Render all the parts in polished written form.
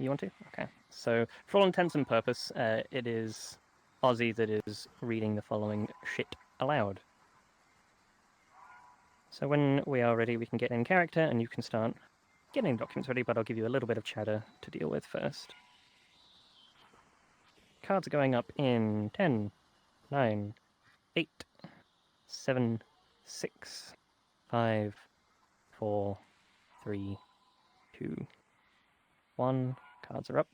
You want to? Okay. So, for all intents and purpose, it is Ozzy that is reading the following shit aloud. So when we are ready, we can get in character, and you can start getting documents ready, but I'll give you a little bit of chatter to deal with first. Cards are going up in 10, 9, 8, 7, 6, 5, 4, 3, 2, 1. Cards are up.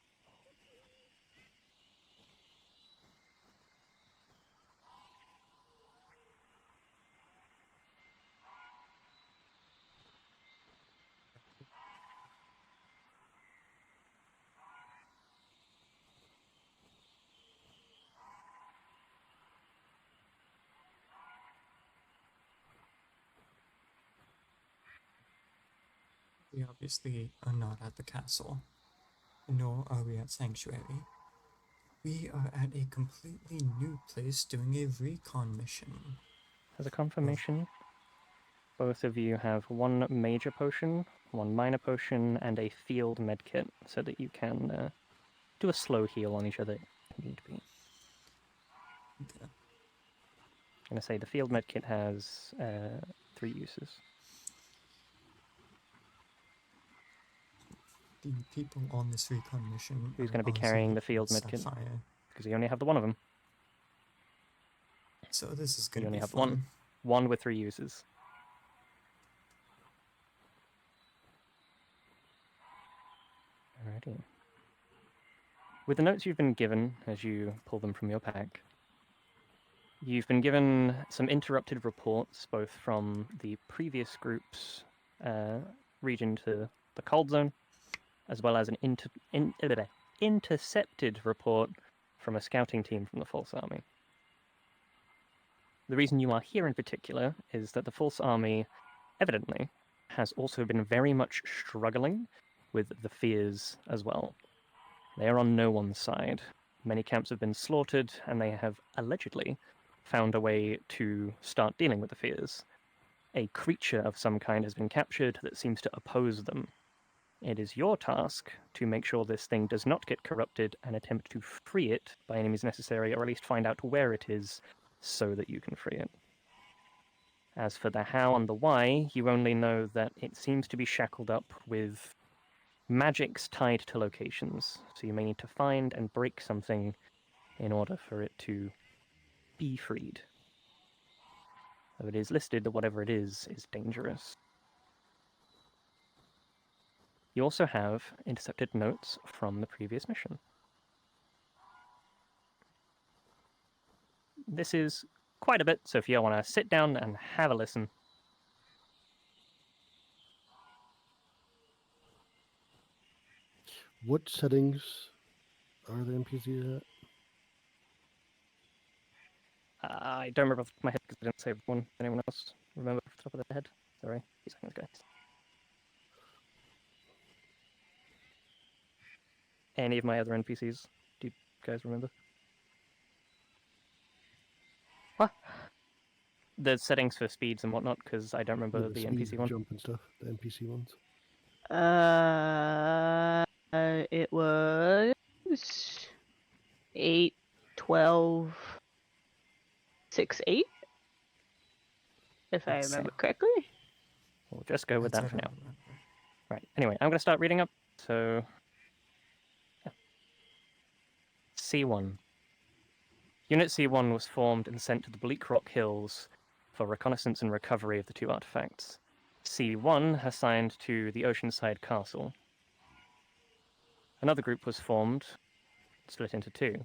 We obviously are not at the castle, nor are we at Sanctuary. We are at a completely new place doing a recon mission. As a confirmation, both of you have one major potion, one minor potion, and a field medkit, so that you can do a slow heal on each other if need be. Okay. I'm going to say the field medkit has 3 uses. The people on this recon mission Who's are going to be Ozzy carrying the and field medkit? Sapphire. Because you only have the one of them. So this is You gonna only be have fun. one with 3 uses. Alrighty. With the notes you've been given as you pull them from your pack, you've been given some interrupted reports, both from the previous group's region to the cold zone, as well as an intercepted report from a scouting team from the False Army. The reason you are here in particular is that the False Army, evidently, has also been very much struggling with the fears as well. They are on no one's side. Many camps have been slaughtered, and they have allegedly found a way to start dealing with the fears. A creature of some kind has been captured that seems to oppose them. It is your task to make sure this thing does not get corrupted and attempt to free it by any means necessary, or at least find out where it is so that you can free it. As for the how and the why, you only know that it seems to be shackled up with magics tied to locations, so you may need to find and break something in order for it to be freed. Though it is listed that whatever it is dangerous. You also have intercepted notes from the previous mission. This is quite a bit, so if you want to sit down and have a listen. What settings are the NPCs at? I don't remember off my head because I didn't save one. Anyone else remember off the top of their head? Sorry, 2 seconds, guys. Any of my other NPCs? Do you guys remember? What? The settings for speeds and whatnot, because I don't remember Yeah, the speed, NPC one. jump and stuff, the NPC ones. It was 8, 12, 6, 8, if I Let's see. remember correctly. We'll just go with that I for don't now. remember. Right. Anyway, I'm going to start reading up. So, yeah. C1. Unit C1 was formed and sent to the Bleak Rock Hills for reconnaissance and recovery of the 2 artifacts. C1 assigned to the Oceanside Castle. Another group was formed, split into 2.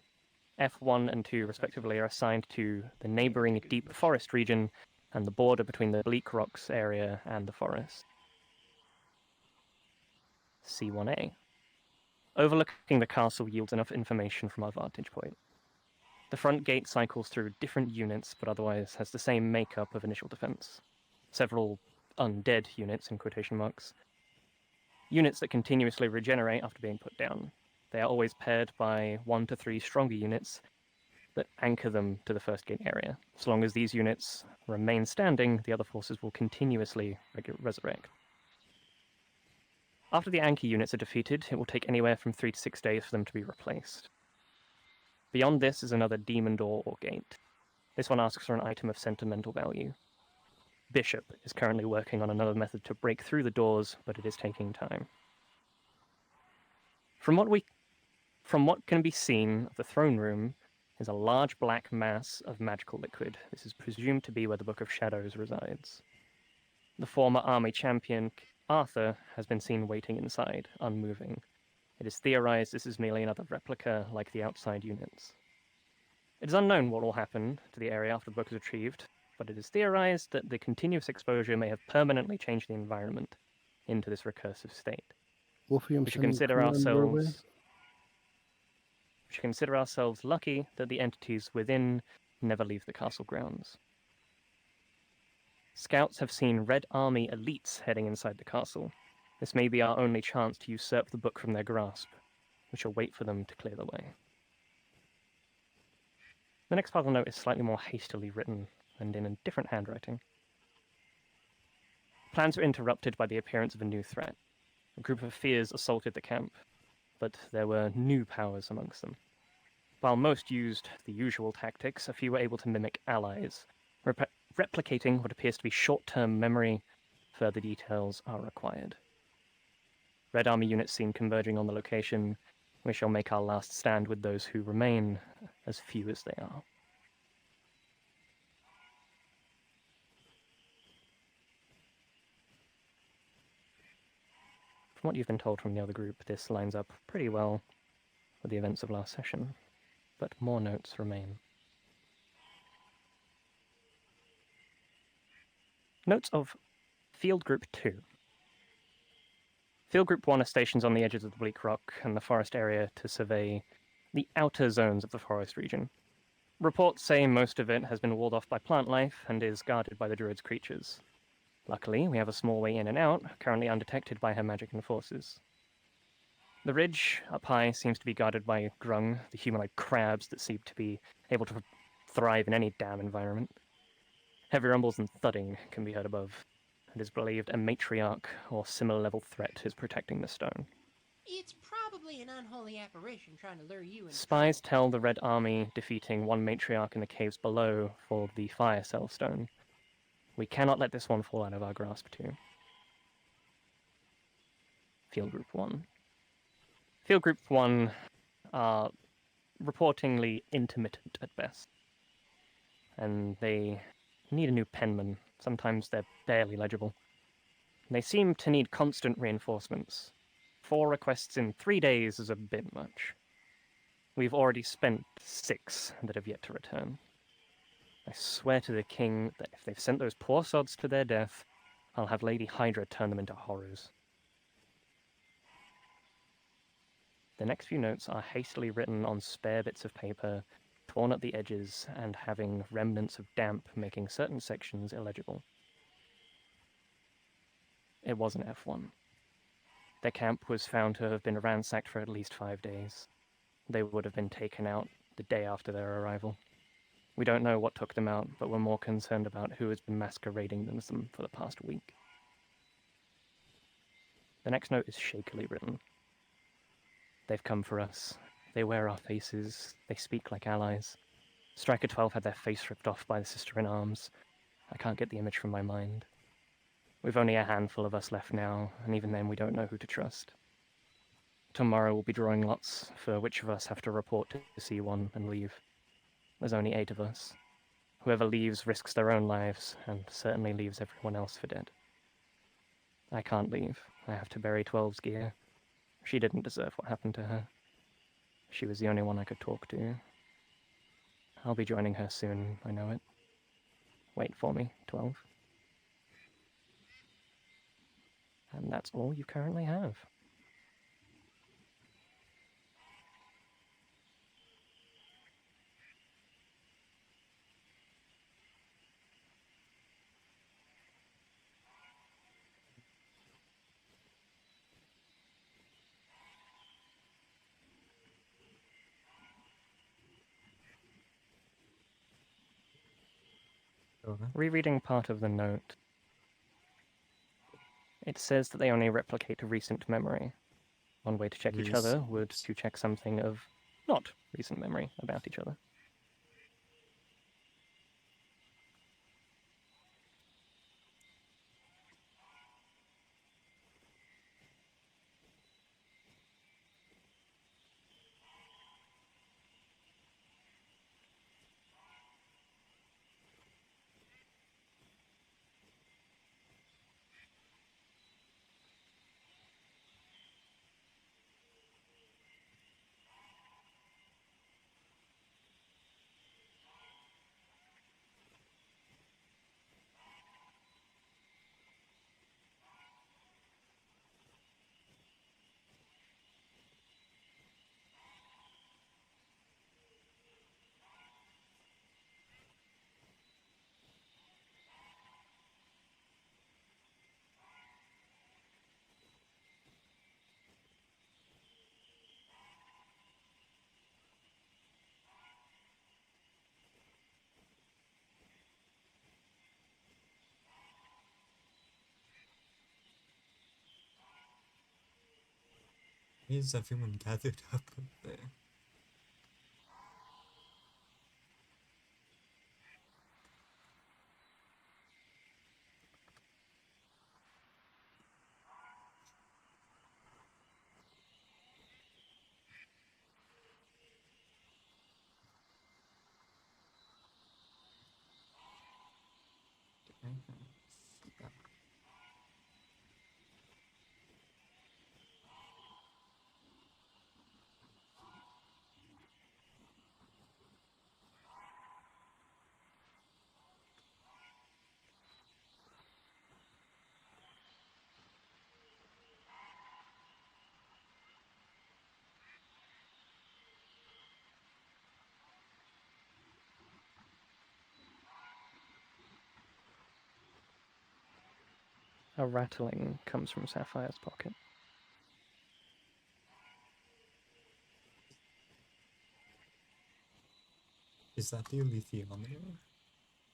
F1 and 2, respectively, are assigned to the neighboring Deep Forest region and the border between the Bleak Rocks area and the forest. C1A. Overlooking the castle yields enough information from our vantage point. The front gate cycles through different units, but otherwise has the same makeup of initial defense. Several undead units, in quotation marks. Units that continuously regenerate after being put down. They are always paired by 1 to 3 stronger units that anchor them to the first gate area. So long as these units remain standing, the other forces will continuously resurrect. After the anchor units are defeated, it will take anywhere from 3 to 6 days for them to be replaced. Beyond this is another demon door or gate. This one asks for an item of sentimental value. Bishop is currently working on another method to break through the doors, but it is taking time. From what can be seen of the throne room is a large black mass of magical liquid. This is presumed to be where the Book of Shadows resides. The former army champion, Arthur, has been seen waiting inside, unmoving. It is theorized this is merely another replica like the outside units. It is unknown what will happen to the area after the book is retrieved, but it is theorized that the continuous exposure may have permanently changed the environment into this recursive state. Wolfie, I'm We should sending consider command your way. ourselves lucky that the entities within never leave the castle grounds. Scouts have seen Red Army elites heading inside the castle. This may be our only chance to usurp the book from their grasp. We shall wait for them to clear the way. The next part of the note is slightly more hastily written and in a different handwriting. Plans were interrupted by the appearance of a new threat. A group of Fears assaulted the camp, but there were new powers amongst them. While most used the usual tactics, a few were able to mimic allies, replicating what appears to be short-term memory. Further details are required. Red Army units seen converging on the location. We shall make our last stand with those who remain, as few as they are. From what you've been told from the other group, this lines up pretty well with the events of last session, but more notes remain. Notes of Field Group 2. Field Group 1 are stationed on the edges of the Bleak Rock and the forest area to survey the outer zones of the forest region. Reports say most of it has been walled off by plant life and is guarded by the Druids' creatures. Luckily, we have a small way in and out, currently undetected by her magic and forces. The ridge up high seems to be guarded by grung, the humanoid crabs that seem to be able to thrive in any damn environment. Heavy rumbles and thudding can be heard above. It is believed a matriarch or similar level threat is protecting the stone. It's probably an unholy apparition trying to lure you into Spies trouble. tell the Red Army defeating one matriarch in the caves below for the Fire Cell Stone. We cannot let this one fall out of our grasp too. Field Group 1. Field Group 1 are reportingly intermittent at best. And they need a new penman. Sometimes they're barely legible. They seem to need constant reinforcements. 4 requests in 3 days is a bit much. We've already spent 6 that have yet to return. I swear to the king that if they've sent those poor sods to their death, I'll have Lady Hydra turn them into horrors. The next few notes are hastily written on spare bits of paper, torn at the edges and having remnants of damp making certain sections illegible. It was an F1. Their camp was found to have been ransacked for at least 5 days. They would have been taken out the day after their arrival. We don't know what took them out, but we're more concerned about who has been masquerading as them for the past week. The next note is shakily written. They've come for us. They wear our faces. They speak like allies. Striker 12 had their face ripped off by the Sister-in-Arms. I can't get the image from my mind. We've only a handful of us left now, and even then we don't know who to trust. Tomorrow we'll be drawing lots for which of us have to report to C1 and leave. There's only 8 of us. Whoever leaves risks their own lives, and certainly leaves everyone else for dead. I can't leave. I have to bury 12's gear. She didn't deserve what happened to her. She was the only one I could talk to. I'll be joining her soon, I know it. Wait for me, 12. And that's all you currently have. Over. Rereading part of the note, It says that they only replicate a recent memory. One way to check each other would Recent. to check something of not recent memory about each other. Why is everyone gathered up there? A rattling comes from Sapphire's pocket. Is that the alethiometer?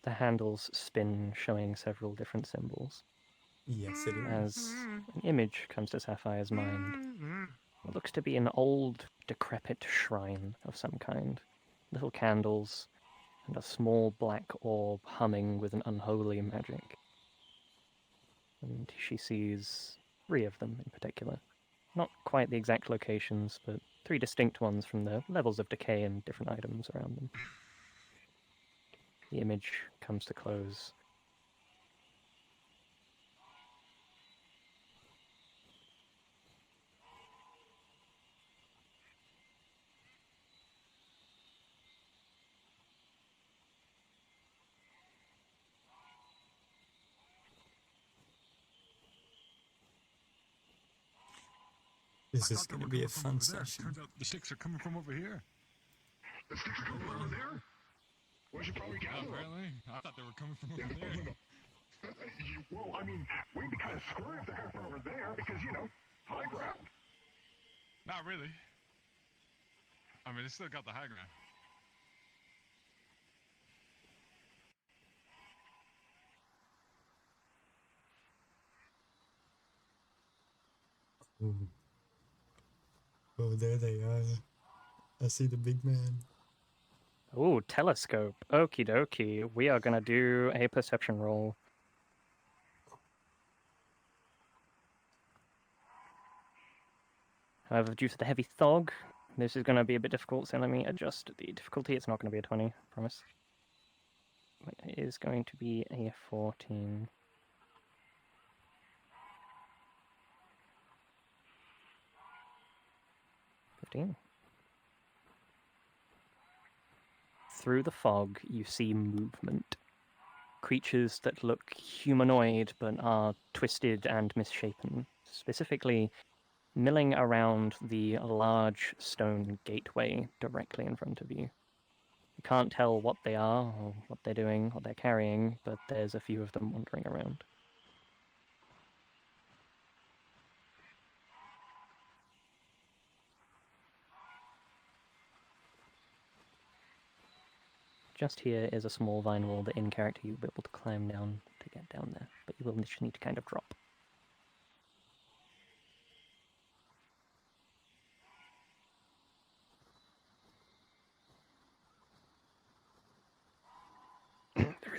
The handles spin, showing several different symbols. Yes, it is. As an image comes to Sapphire's mind, what looks to be an old, decrepit shrine of some kind. Little candles, and a small black orb humming with an unholy magic. And she sees 3 of them in particular. Not quite the exact locations, but 3 distinct ones from the levels of decay and different items around them. The image comes to close. This is going to be a fun session. Turns out the sticks are coming from over here. The sticks are coming from over there? We should probably gather them. Apparently, I thought they were coming from over there. Well, I mean, we'd be kind of screwed if they're coming from over there because, you know, high ground. Not really. I mean, it's still got the high ground. Ooh. Oh, there they are. I see the big man. Ooh, telescope. Okie dokie. We are gonna do a perception roll. However, due to the heavy fog, this is gonna be a bit difficult, so let me adjust the difficulty. It's not gonna be a 20, promise. But it is going to be a 14. Through the fog, you see movement. Creatures that look humanoid but are twisted and misshapen. Specifically, milling around the large stone gateway directly in front of you. You can't tell what they are, or what they're doing, what they're carrying, but there's a few of them wandering around. Just here is a small vine wall that in character you'll be able to climb down to get down there, but you will just need to kind of drop.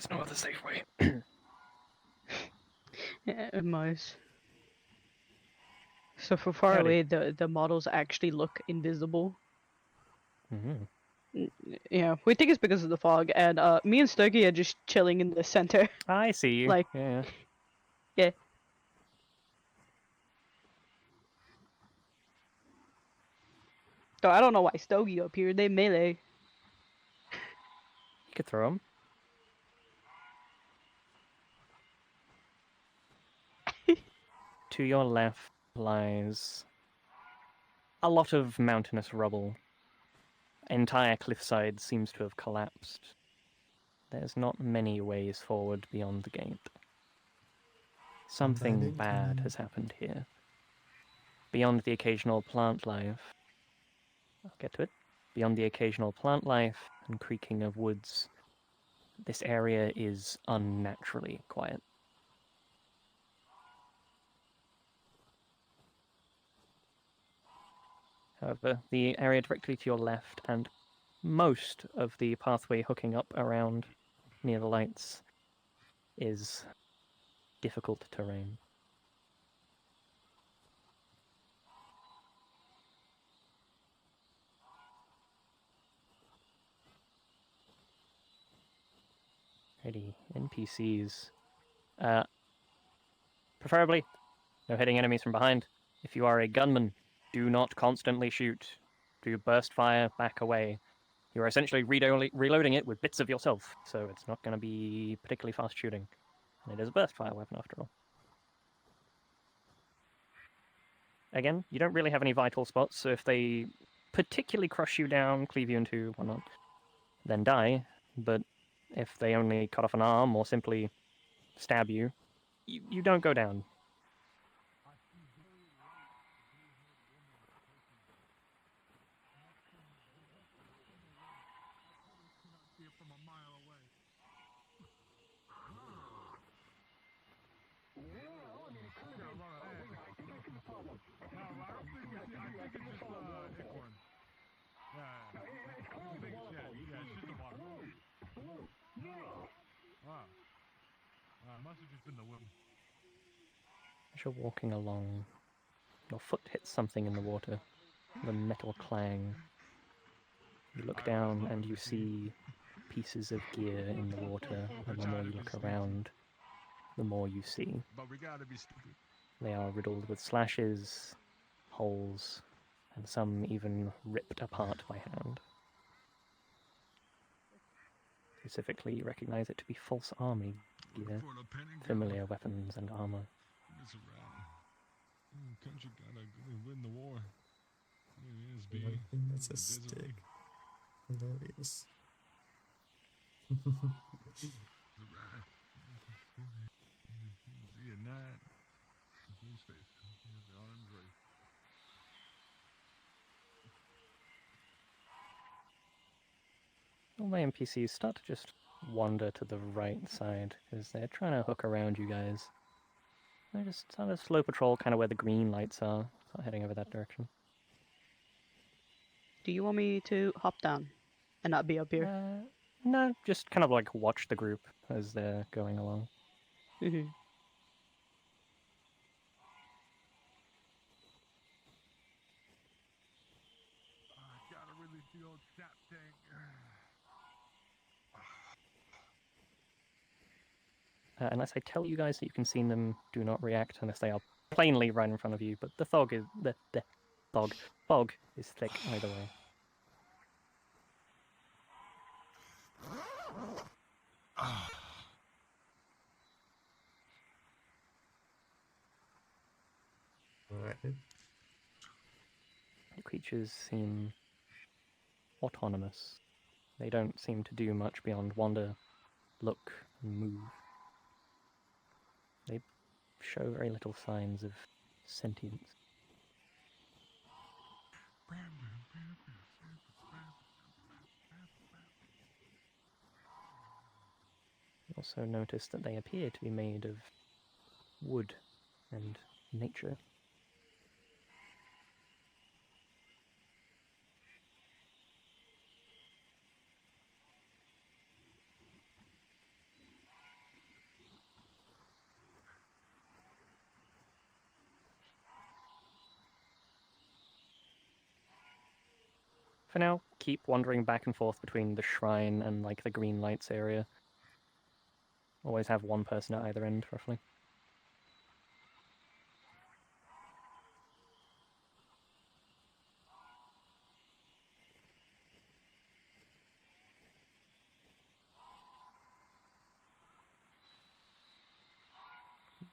is no other safe way. Yeah, it might. So from far Howdy. away, the models actually look invisible. Mm-hmm. Yeah, we think it's because of the fog, and me and Stogie are just chilling in the center. I see you. Like- yeah. Yeah. So I don't know why Stogie appeared. They melee. You could throw them. To your left lies a lot of mountainous rubble. Entire cliffside seems to have collapsed. There's not many ways forward beyond the gate. Something Bad bad incoming. has happened here. Beyond the occasional plant life, I'll get to it. Beyond the occasional plant life and creaking of woods, this area is unnaturally quiet. However, the area directly to your left and most of the pathway hooking up around near the lights is difficult terrain. Ready, NPCs. Preferably, no hitting enemies from behind. If you are a gunman, do not constantly shoot. Do burst fire, back away. You're essentially reloading it with bits of yourself, so it's not going to be particularly fast shooting. And it is a burst fire weapon after all. Again, you don't really have any vital spots, so if they particularly crush you down, cleave you in two, whatnot, then die. But if they only cut off an arm or simply stab you, you don't go down. Must have just been the wind. As you're walking along, your foot hits something in the water. The metal clang. You look down and you see pieces of gear in the water, and the more you look around, the more you see. But we gotta be stupid. They are riddled with slashes, holes, and some even ripped apart by hand. Specifically, you recognize it to be false army gear, For the penny girl. familiar weapons and armor. It's around. Country gotta win the war. It is, B. I think that's a It's a stick. Hilarious. It's around. See at night. His face. His arms raised. All my NPCs start to just wander to the right side because they're trying to hook around you guys. They're just sort of slow patrol, kind of where the green lights are, start heading over that direction. Do you want me to hop down and not be up here? No, just kind of like watch the group as they're going along. Mm-hmm. Gotta really feel tap tank. Unless I tell you guys that you can see them, do not react unless they are plainly right in front of you. But the fog is fog is thick either way. Alright. The creatures seem autonomous. They don't seem to do much beyond wander, look, and move. They show very little signs of sentience. You also notice that they appear to be made of wood and nature. For now, keep wandering back and forth between the shrine and like the green lights area. Always have one person at either end, roughly.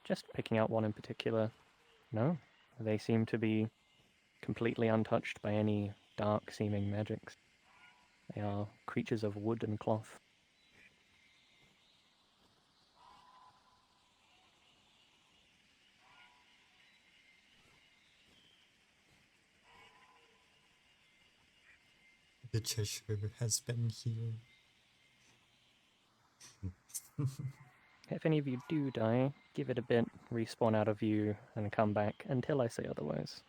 Just picking out one in particular. No, they seem to be completely untouched by any dark-seeming magics. They are creatures of wood and cloth. The Cheshire has been healed. If any of you do die, give it a bit, respawn out of you, and come back until I say otherwise.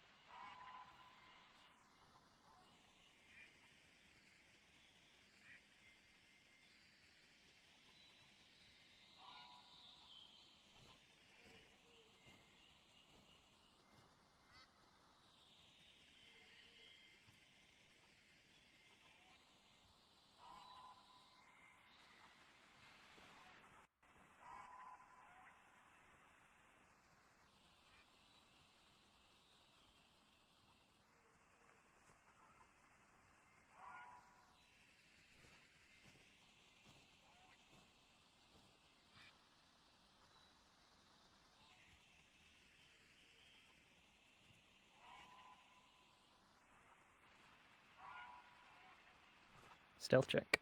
Stealth check.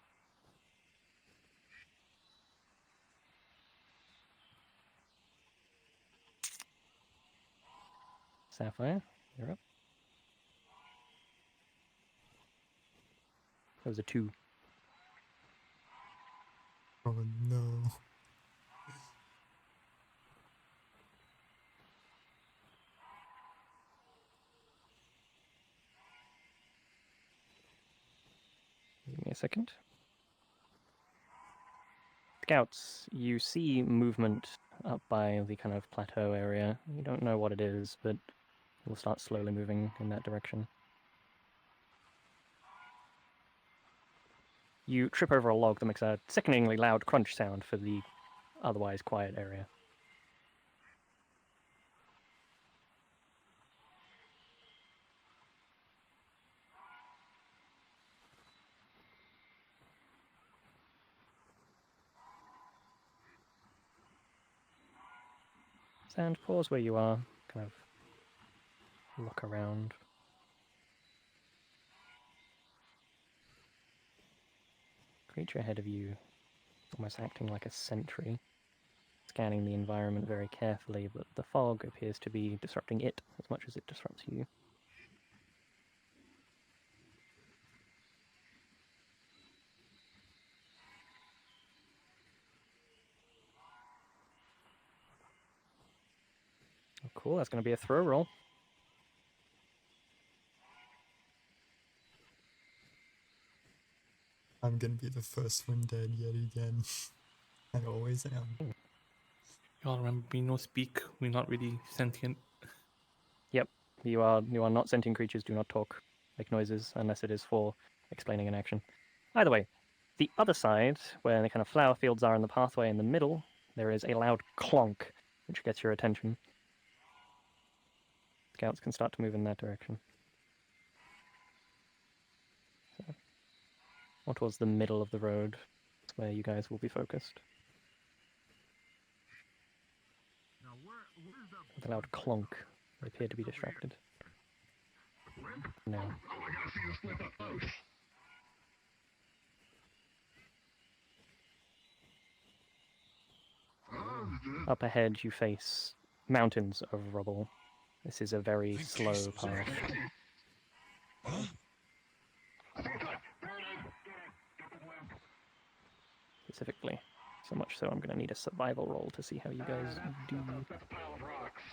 Sapphire, you're up. That was a 2. Oh no. Give me a second. Scouts, you see movement up by the kind of plateau area. You don't know what it is, but it will start slowly moving in that direction. You trip over a log that makes a sickeningly loud crunch sound for the otherwise quiet area. And pause where you are, kind of look around. Creature ahead of you, almost acting like a sentry, scanning the environment very carefully, but the fog appears to be disrupting it as much as it disrupts you. Oh, cool, that's going to be a throw roll. I'm gonna be the first one dead yet again. I always am. Y'all remember we no speak, we're not really sentient. Yep, you are not sentient creatures, do not talk, make noises, unless it is for explaining an action. Either way, the other side, where the kind of flower fields are in the pathway in the middle, there is a loud clonk, which gets your attention. Scouts can start to move in that direction. So, more towards the middle of the road, that's where you guys will be focused. Now, where's that? With a loud clonk, they appear to be distracted. No. Oh, I gotta see this flip up close. Up ahead, you face mountains of rubble. This is a very Think slow Jesus, path. Huh? Specifically. So much so I'm going to need a survival roll to see how you guys do. That's a pile of rocks.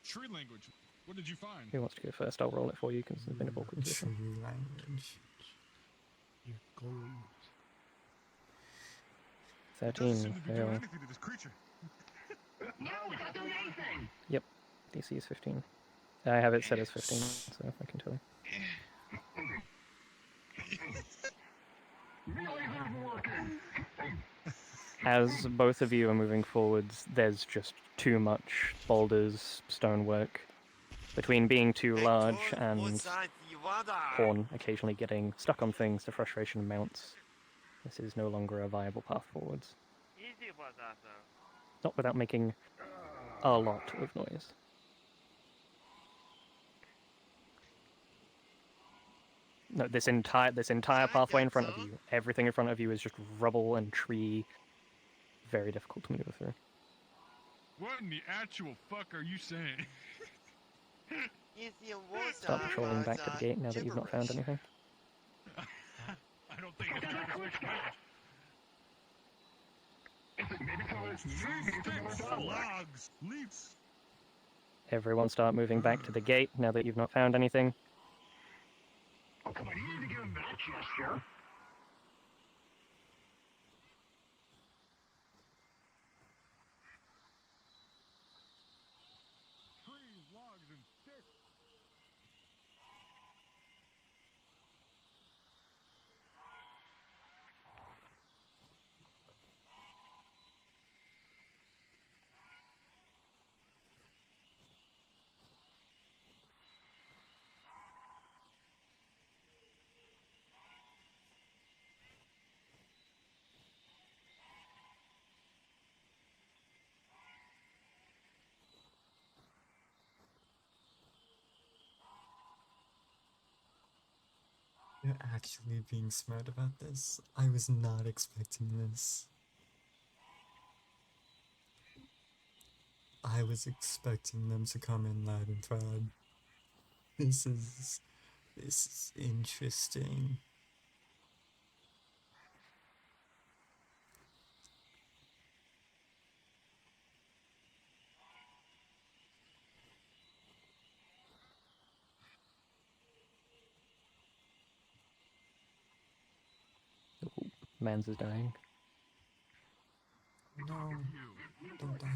Tree language. What did you find? Who wants to go first? I'll roll it for you because there's been a awkward position. True language. Your gold. It doesn't seem 13. to be doing Fail. anything to this creature. No, it's not doing anything. Yep. DC is 15. I have it set as 15, so I can tell you. As both of you are moving forwards, there's just too much boulders, stonework. Between being too large and Horn occasionally getting stuck on things, the frustration mounts. This is no longer a viable path forwards. Not without making a lot of noise. No, this entire pathway in front of you, everything in front of you is just rubble and tree. Very difficult to maneuver through. What in the actual fuck are you saying? Start patrolling back to the gate now that you've not found anything. I don't think it's logs, leaps. Everyone start moving back to the gate now that you've not found anything. Oh, come on, you need to give him that gesture. Trees, logs, and sticks. You're actually being smart about this. I was not expecting this. I was expecting them to come in loud and proud. This is interesting. Ooh, Mans is dying. No, don't die.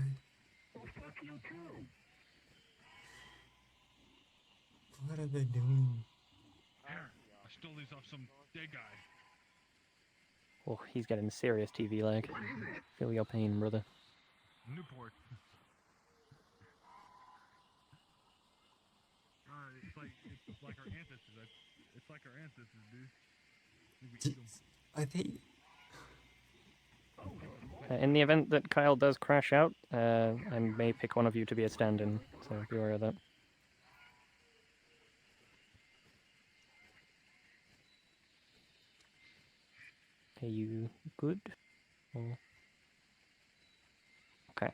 What are they doing? Here, I stole these off some dead guy. Oh, he's getting serious TV lag. Feel your pain, brother. Newport. It's like our ancestors. It's like our ancestors, dude. I think we eat 'em. I think In the event that Kyle does crash out, I may pick one of you to be a stand-in, so be aware of that. Are you good? Or... Okay.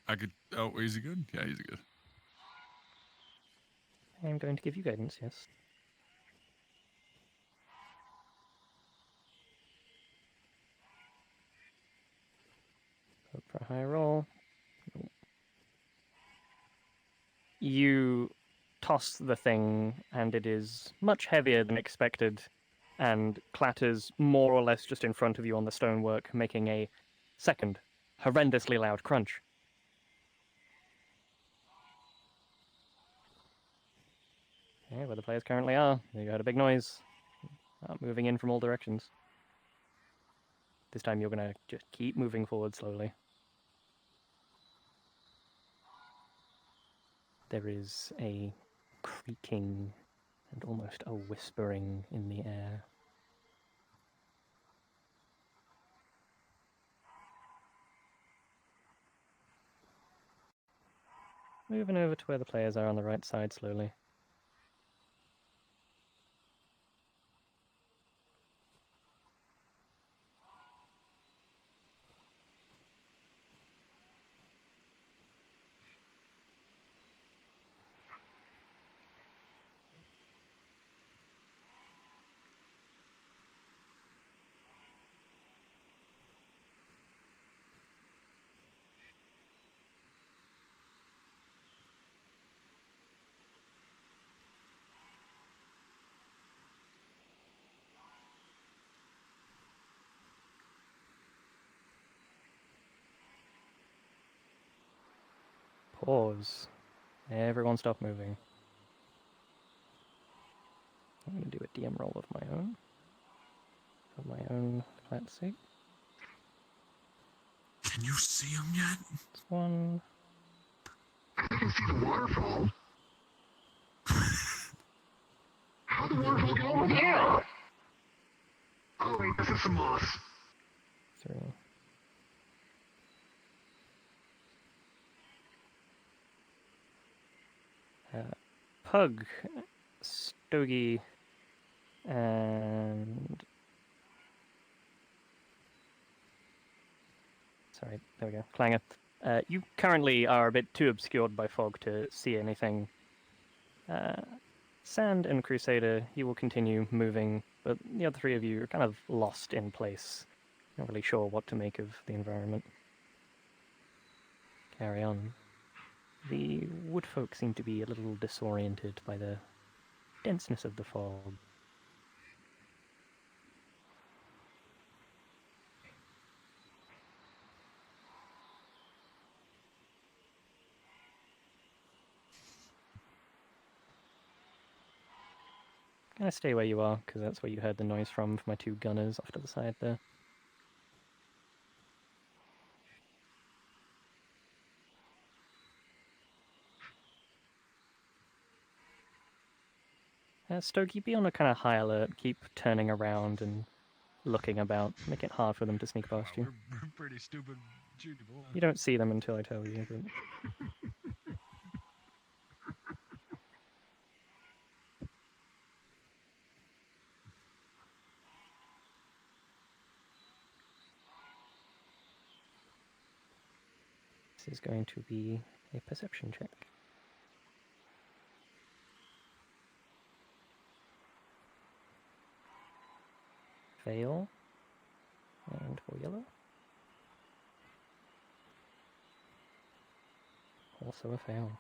I could. Oh, is he good? Yeah, he's good. I'm going to give you guidance, yes. Hope for a high roll. You toss the thing, and it is much heavier than expected, and clatters more or less just in front of you on the stonework, making a second, horrendously loud crunch. Okay, where the players currently are, you heard a big noise. Moving in from all directions. This time you're going to just keep moving forward slowly. There is a creaking and almost a whispering in the air. Moving over to where the players are on the right side slowly. Pause. Everyone stop moving. I'm going to do a DM roll of my own. For my own flat sake. Can you see him yet? It's 1. I can see the waterfall. How'd the waterfall get over there? Oh wait, this is some moss. 3. Pug, Stogie, and... Sorry, there we go. Clanger. You currently are a bit too obscured by fog to see anything. Sand and Crusader, you will continue moving, but the other 3 of you are kind of lost in place. Not really sure what to make of the environment. Carry on. The woodfolk seem to be a little disoriented by the denseness of the fog. Kind of stay where you are, because that's where you heard the noise from my 2 gunners off to the side there. Stogie, be on a kind of high alert, keep turning around and looking about, make it hard for them to sneak past you. We're pretty stupid, Judy boy. You don't see them until I tell you, but... This is going to be a perception check. Fail. And for yellow. Also a fail.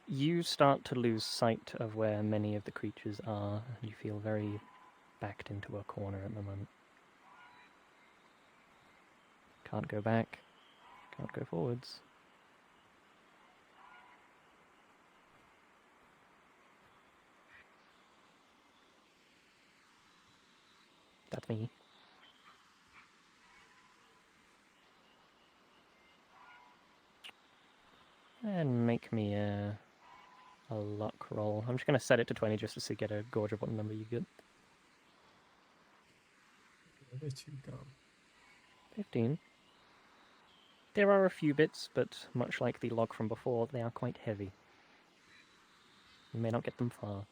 You start to lose sight of where many of the creatures are, and you feel very backed into a corner at the moment. Can't go back. Can't go forwards. That's me. And make me a luck roll. I'm just going to set it to 20 just to get a gauge of what number you get. Where did you go? 15. There are a few bits, but much like the log from before, they are quite heavy. You may not get them far.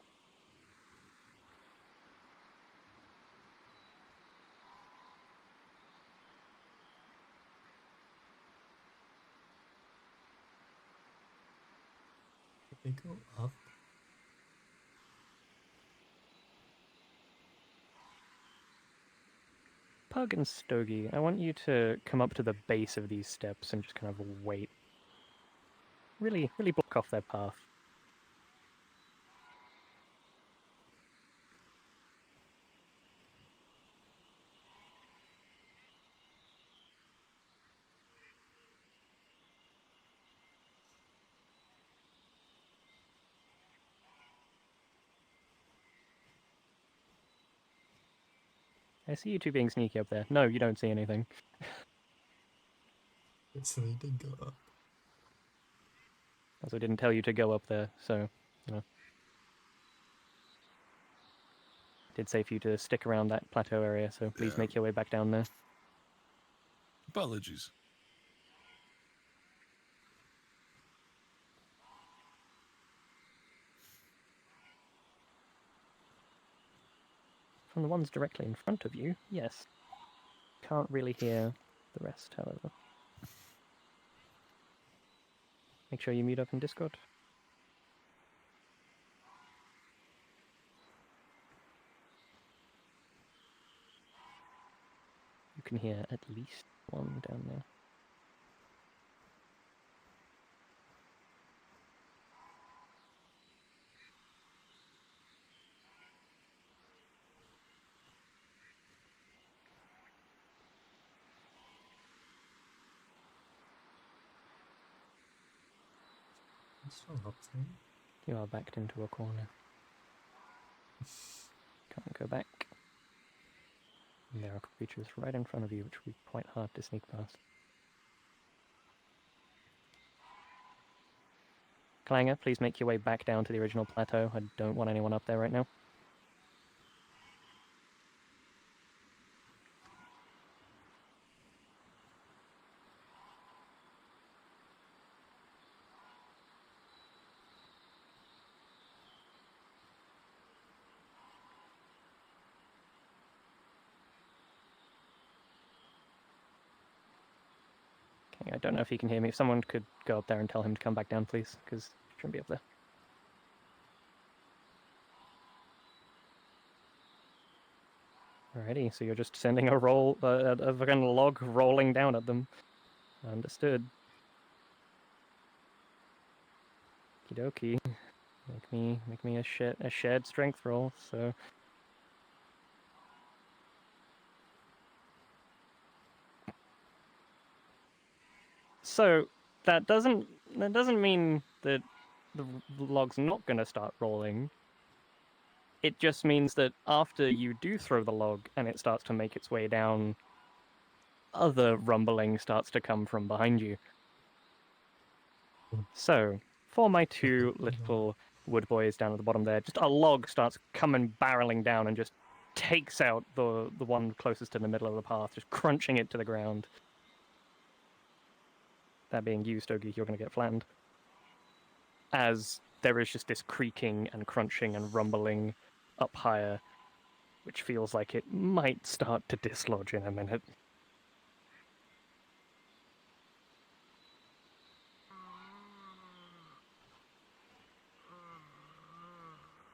Did they go up? Pug and Stogie, I want you to come up to the base of these steps and just kind of wait. Really block off their path. I see you 2 being sneaky up there. No, you don't see anything. So they did go up. Also, I didn't tell you to go up there, so, you know. Did say for you to stick around that plateau area, so please Yeah. make your way back down there. Apologies. From the ones directly in front of you, yes. Can't really hear the rest, however. Make sure you mute up in Discord. You can hear at least one down there. It's still up there. You are backed into a corner. Can't go back. And there are creatures right in front of you, which will be quite hard to sneak past. Clanger, please make your way back down to the original plateau. I don't want anyone up there right now. Okay, I don't know if he can hear me. If someone could go up there and tell him to come back down, please, because he shouldn't be up there. Alrighty, so you're just sending a roll, a fucking log rolling down at them. Understood. Okie dokie. Make me a shared strength roll. So that doesn't mean that the log's not gonna start rolling. It just means that after you do throw the log and it starts to make its way down, other rumbling starts to come from behind you. So, for my two little wood boys down at the bottom there, just a log starts coming barreling down and just takes out the one closest to the middle of the path, just crunching it to the ground. That being you, Stogie, you're going to get flattened. As there is just this creaking and crunching and rumbling up higher, which feels like it might start to dislodge in a minute.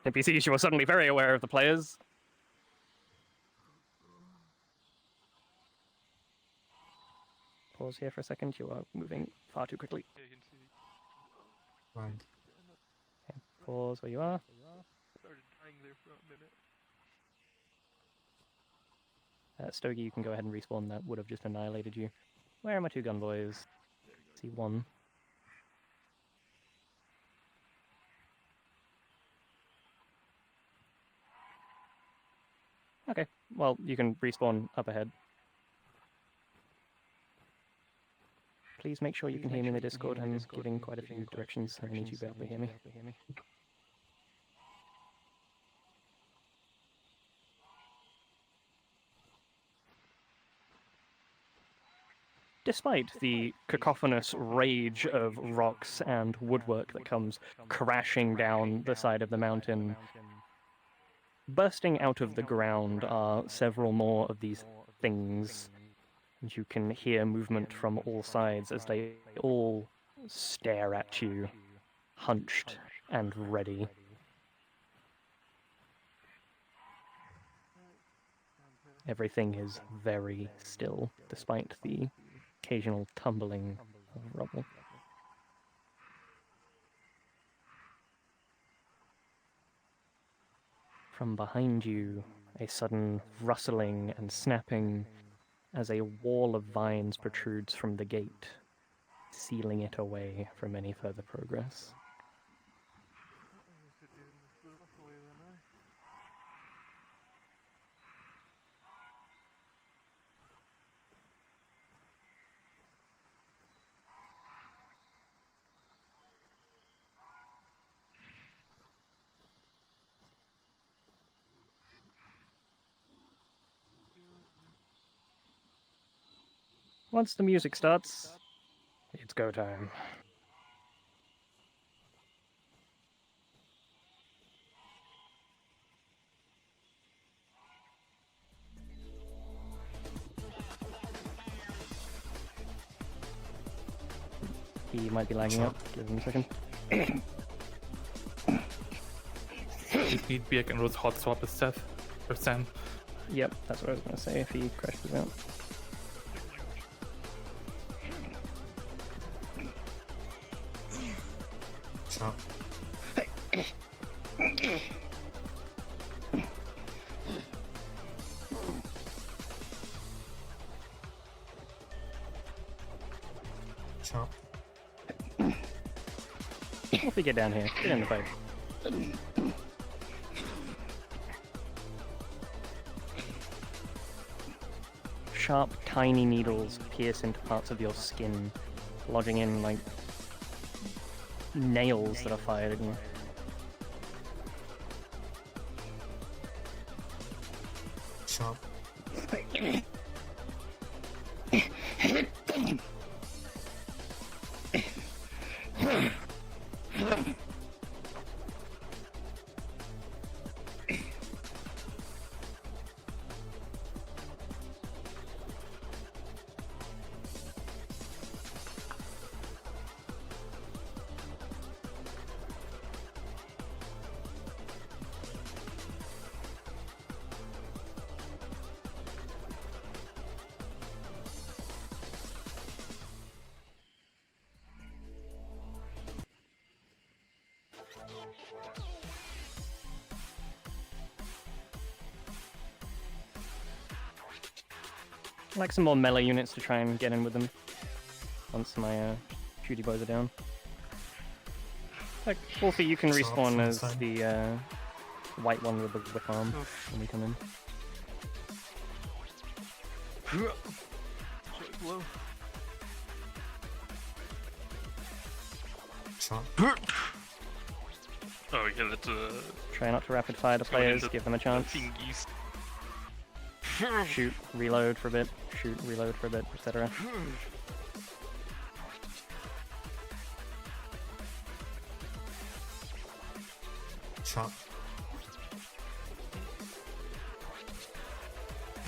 NPCs, you are suddenly very aware of the players. Pause here for a second, you are moving far too quickly. Right. Okay, pause where you are. Stogie, you can go ahead and respawn. That would have just annihilated you. Where are my two gun boys? See one. Okay, well, you can respawn up ahead. Please make sure you can hear me in the Discord. I'm giving quite a few directions, and I need you to be able to hear me. Despite the cacophonous rage of rocks and woodwork that comes crashing down the side of the mountain, bursting out of the ground are several more of these things, and you can hear movement from all sides as they all stare at you, hunched and ready. Everything is very still, despite the occasional tumbling of rubble. From behind you, a sudden rustling and snapping as a wall of vines protrudes from the gate, sealing it away from any further progress. Once the music starts, it's go time. He might be lagging out. Give him a second. If need be, I can roast hot swap with Seth or Sam. Yep, that's what I was going to say if he crashes out. Chop. Chop. Wolfie, get down here. Get in the fight. Sharp, tiny needles pierce into parts of your skin, lodging in like nails that are fired at you. Sharp. I'd like some more melee units to try and get in with them once my shooty boys are down. Like, Wolfie, you can Sure, respawn as fine. the white one with the whip arm when we come in. Sharp. Oh yeah, that's Try not to rapid fire the players, give them a chance. thingies. Shoot, reload for a bit, shoot, reload for a bit, etc. Sharp.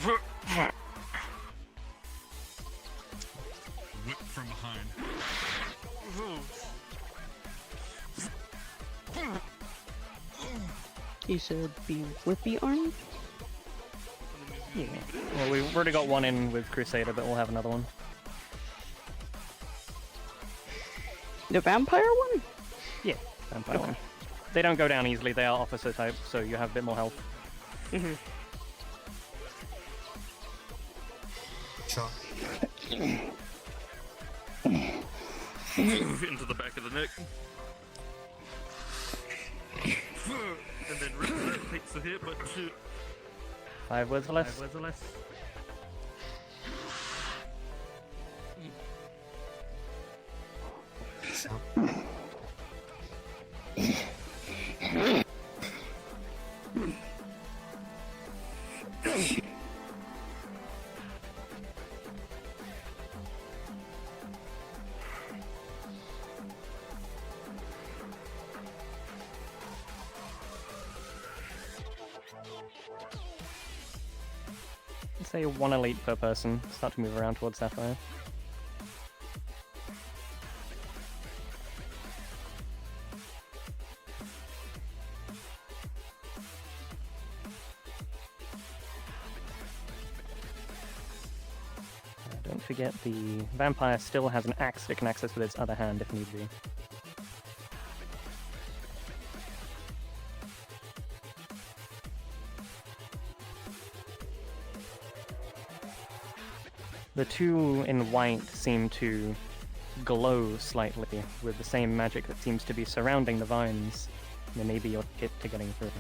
Whip from behind. You said be whippy arm? Yeah. Well, we've already got one in with Crusader, but we'll have another one. The vampire one? Yeah, vampire one. They don't go down easily, they are officer type, so you have a bit more health. Sharp. Into the back of the neck. And then that takes the hit, but shoot. 5 words or less. Sharp. Let's say 1 elite per person. Start to move around towards Sapphire. Don't forget the vampire still has an axe it can access with its other hand if need be. The two in white seem to glow slightly with the same magic that seems to be surrounding the vines. There may be your tip to getting through.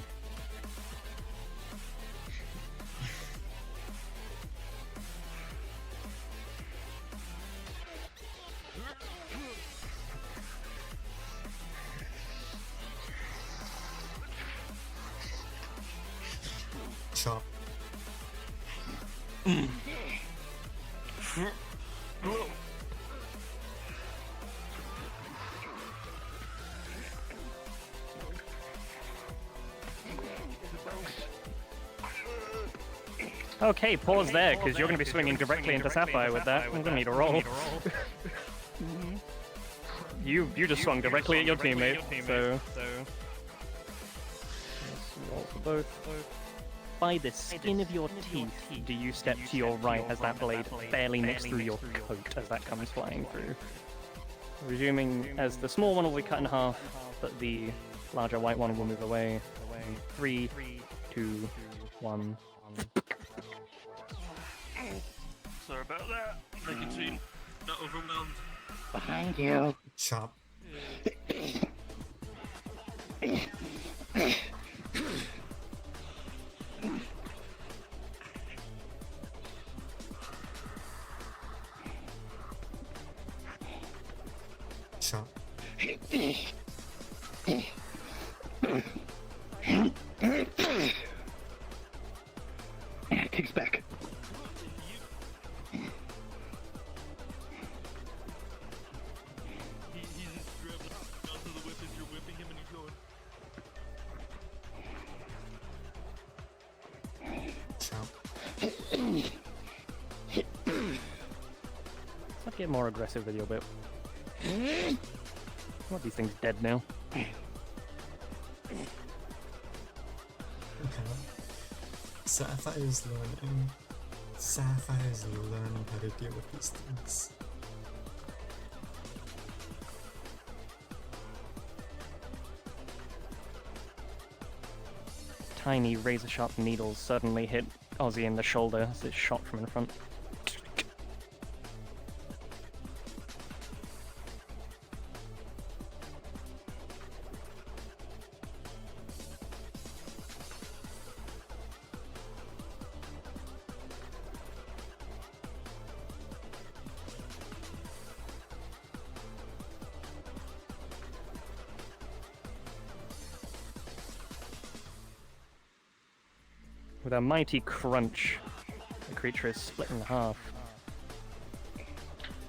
Sharp. Okay, pause there, because you're going to be swinging directly into Sapphire with that. We're going to need a roll. You just swung directly at your teammate, so... Let's roll for both. By the skin of your teeth, do you step to your right as that blade barely nicks through your coat as that comes flying through? Resuming as the small one will be cut in half, but the larger white one will move away. 3, 2, 1. Sorry about that. Making sure you're not overwhelmed. Behind you. Sharp. Shot. Kicks back. He's just grabbing onto the whip as you're whipping him and he's going. Shot. Let's get more aggressive with your whip. What, these things dead now? Okay. Sapphire's learning. Sapphire's learning how to deal with these things. Tiny razor-sharp needles suddenly hit Ozzy in the shoulder as it's shot from in front. With a mighty crunch, the creature is split in half.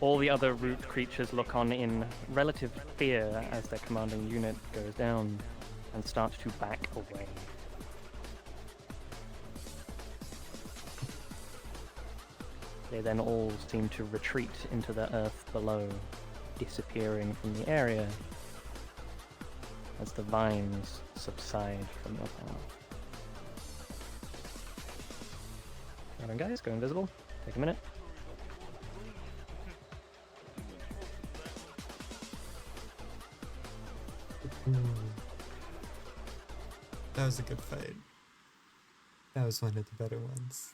All the other root creatures look on in relative fear as their commanding unit goes down and starts to back away. They then all seem to retreat into the earth below, disappearing from the area as the vines subside from your path. Come on, guys, go invisible. Take a minute. That was a good fight. That was one of the better ones.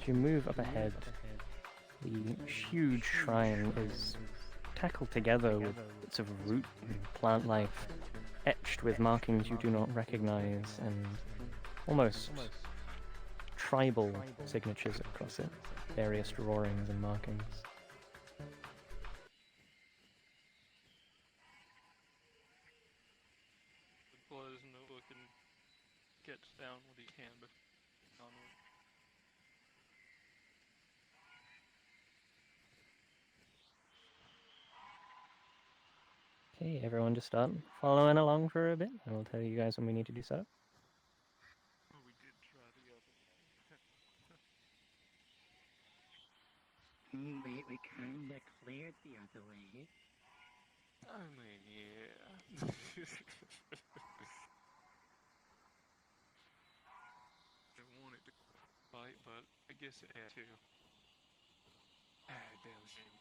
As you move up ahead, the huge shrine is tackled together with bits of root and plant life, etched with markings you do not recognize, and almost tribal signatures across it, various drawings and markings. Blows notebook and gets down what he can, but onward. Okay, everyone just start following along for a bit, and we'll tell you guys when we need to do setup. Oh, we did try the other We kinda cleared the other way. I mean, yeah. I wanted to fight, but I guess it had to. Damn shame.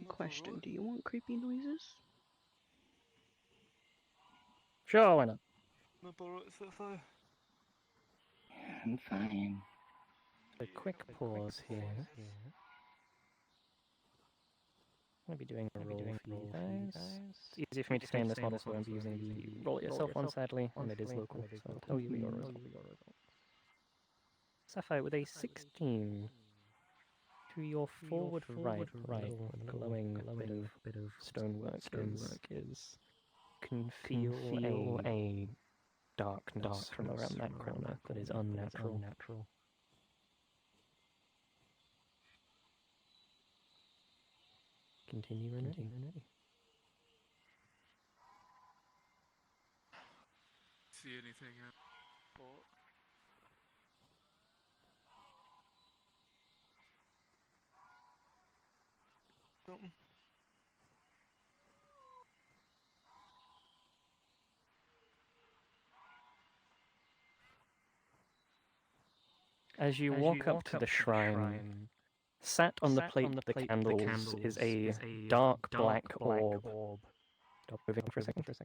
Question, do you want creepy noises? Sure, why not? I'm fine. A quick pause here. I'm going to be doing a roll for you guys. It's easier for me to stay in this model, so I won't be using the roll it yourself one, sadly, and it is local, so I'll tell you your result. Sapphire with a 16 to your forward right, glowing bit of stonework is can feel a darkness from around that corner that is unnatural. continue when ready. See anything out? Something. As you walk up to the shrine, sat on the plate of the candles is a dark black orb. Stop moving for a second. It's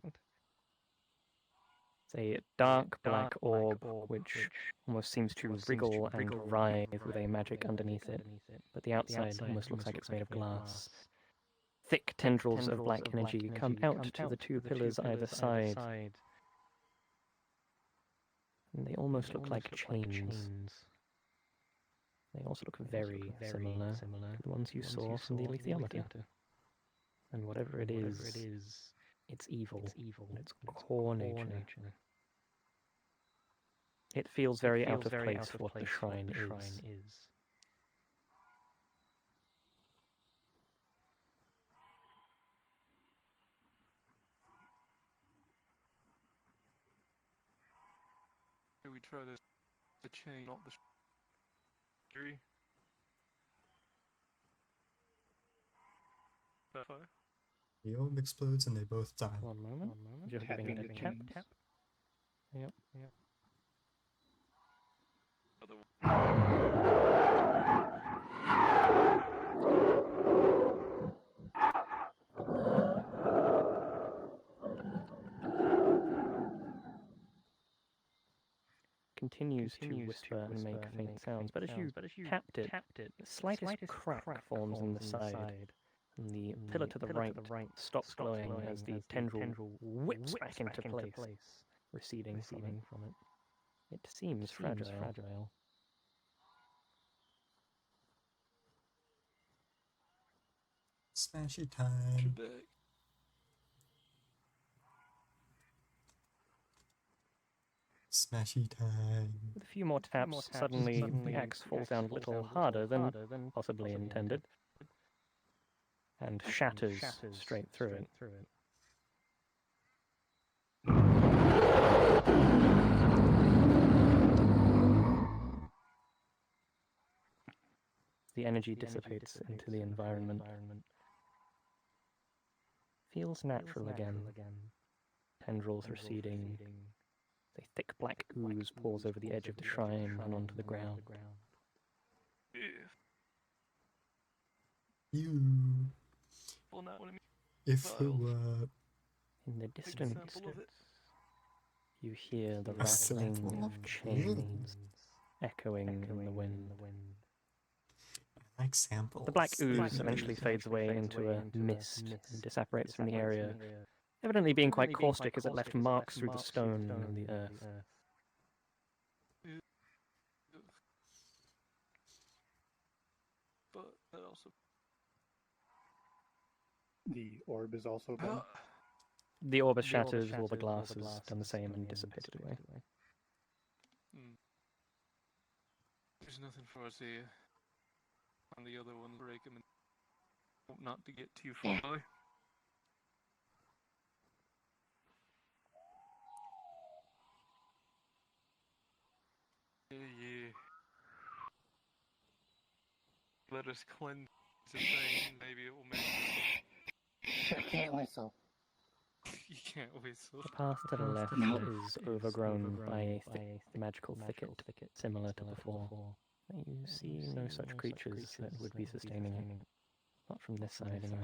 a dark black orb which almost seems to wriggle and writhe with a magic underneath it, but the outside almost looks like it's made of glass. Thick tendrils of black energy come out to the two pillars either side, and they almost look like chains. They also look very similar to the ones you saw from the alethiometer. And whatever it is, it's evil in its core nature. It feels very out of place for what the shrine is. We try the chain, not the tree. Fire. The orb explodes and they both die. One moment. Just giving it a tap. Yep. Continues to whisper and make faint sounds, but as you tapped it, the slightest crack forms in the side, and the pillar to the right stops glowing as the tendril whips back into place, receding from it. It seems fragile. Smashy time. Smashy time. With a few more taps, suddenly the axe falls down a little harder than possibly intended, and shatters straight through it. The energy dissipates into the environment. Feels natural again. Tendrils receding. A thick black ooze pours over the edge of the shrine and onto the ground. You. If it were. In the distance, you hear the rattling of chains echoing in the wind. I like samples. The black ooze eventually fades away into a mist and disapparates from the area, evidently being quite caustic as it left marks through the stone and the earth. But that also. The orb is also gone. The orb is shattered, all the glass has done the same and dissipated away. There's nothing for us here. And the other one break him and hope not to get too far away. Yeah. Let us cleanse the thing, maybe it will make Sure can't whistle. You can't whistle. The path to the left is overgrown by a thick magical thicket similar to before. You see no such creatures that would be sustaining it. Not from this side, anyway.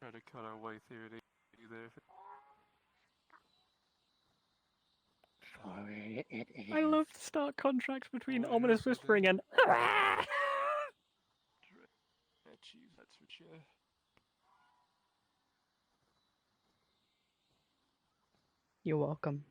Try to cut our way through it either. For it is. I love the stark contrast between ominous whispering and That's for sure. You're welcome.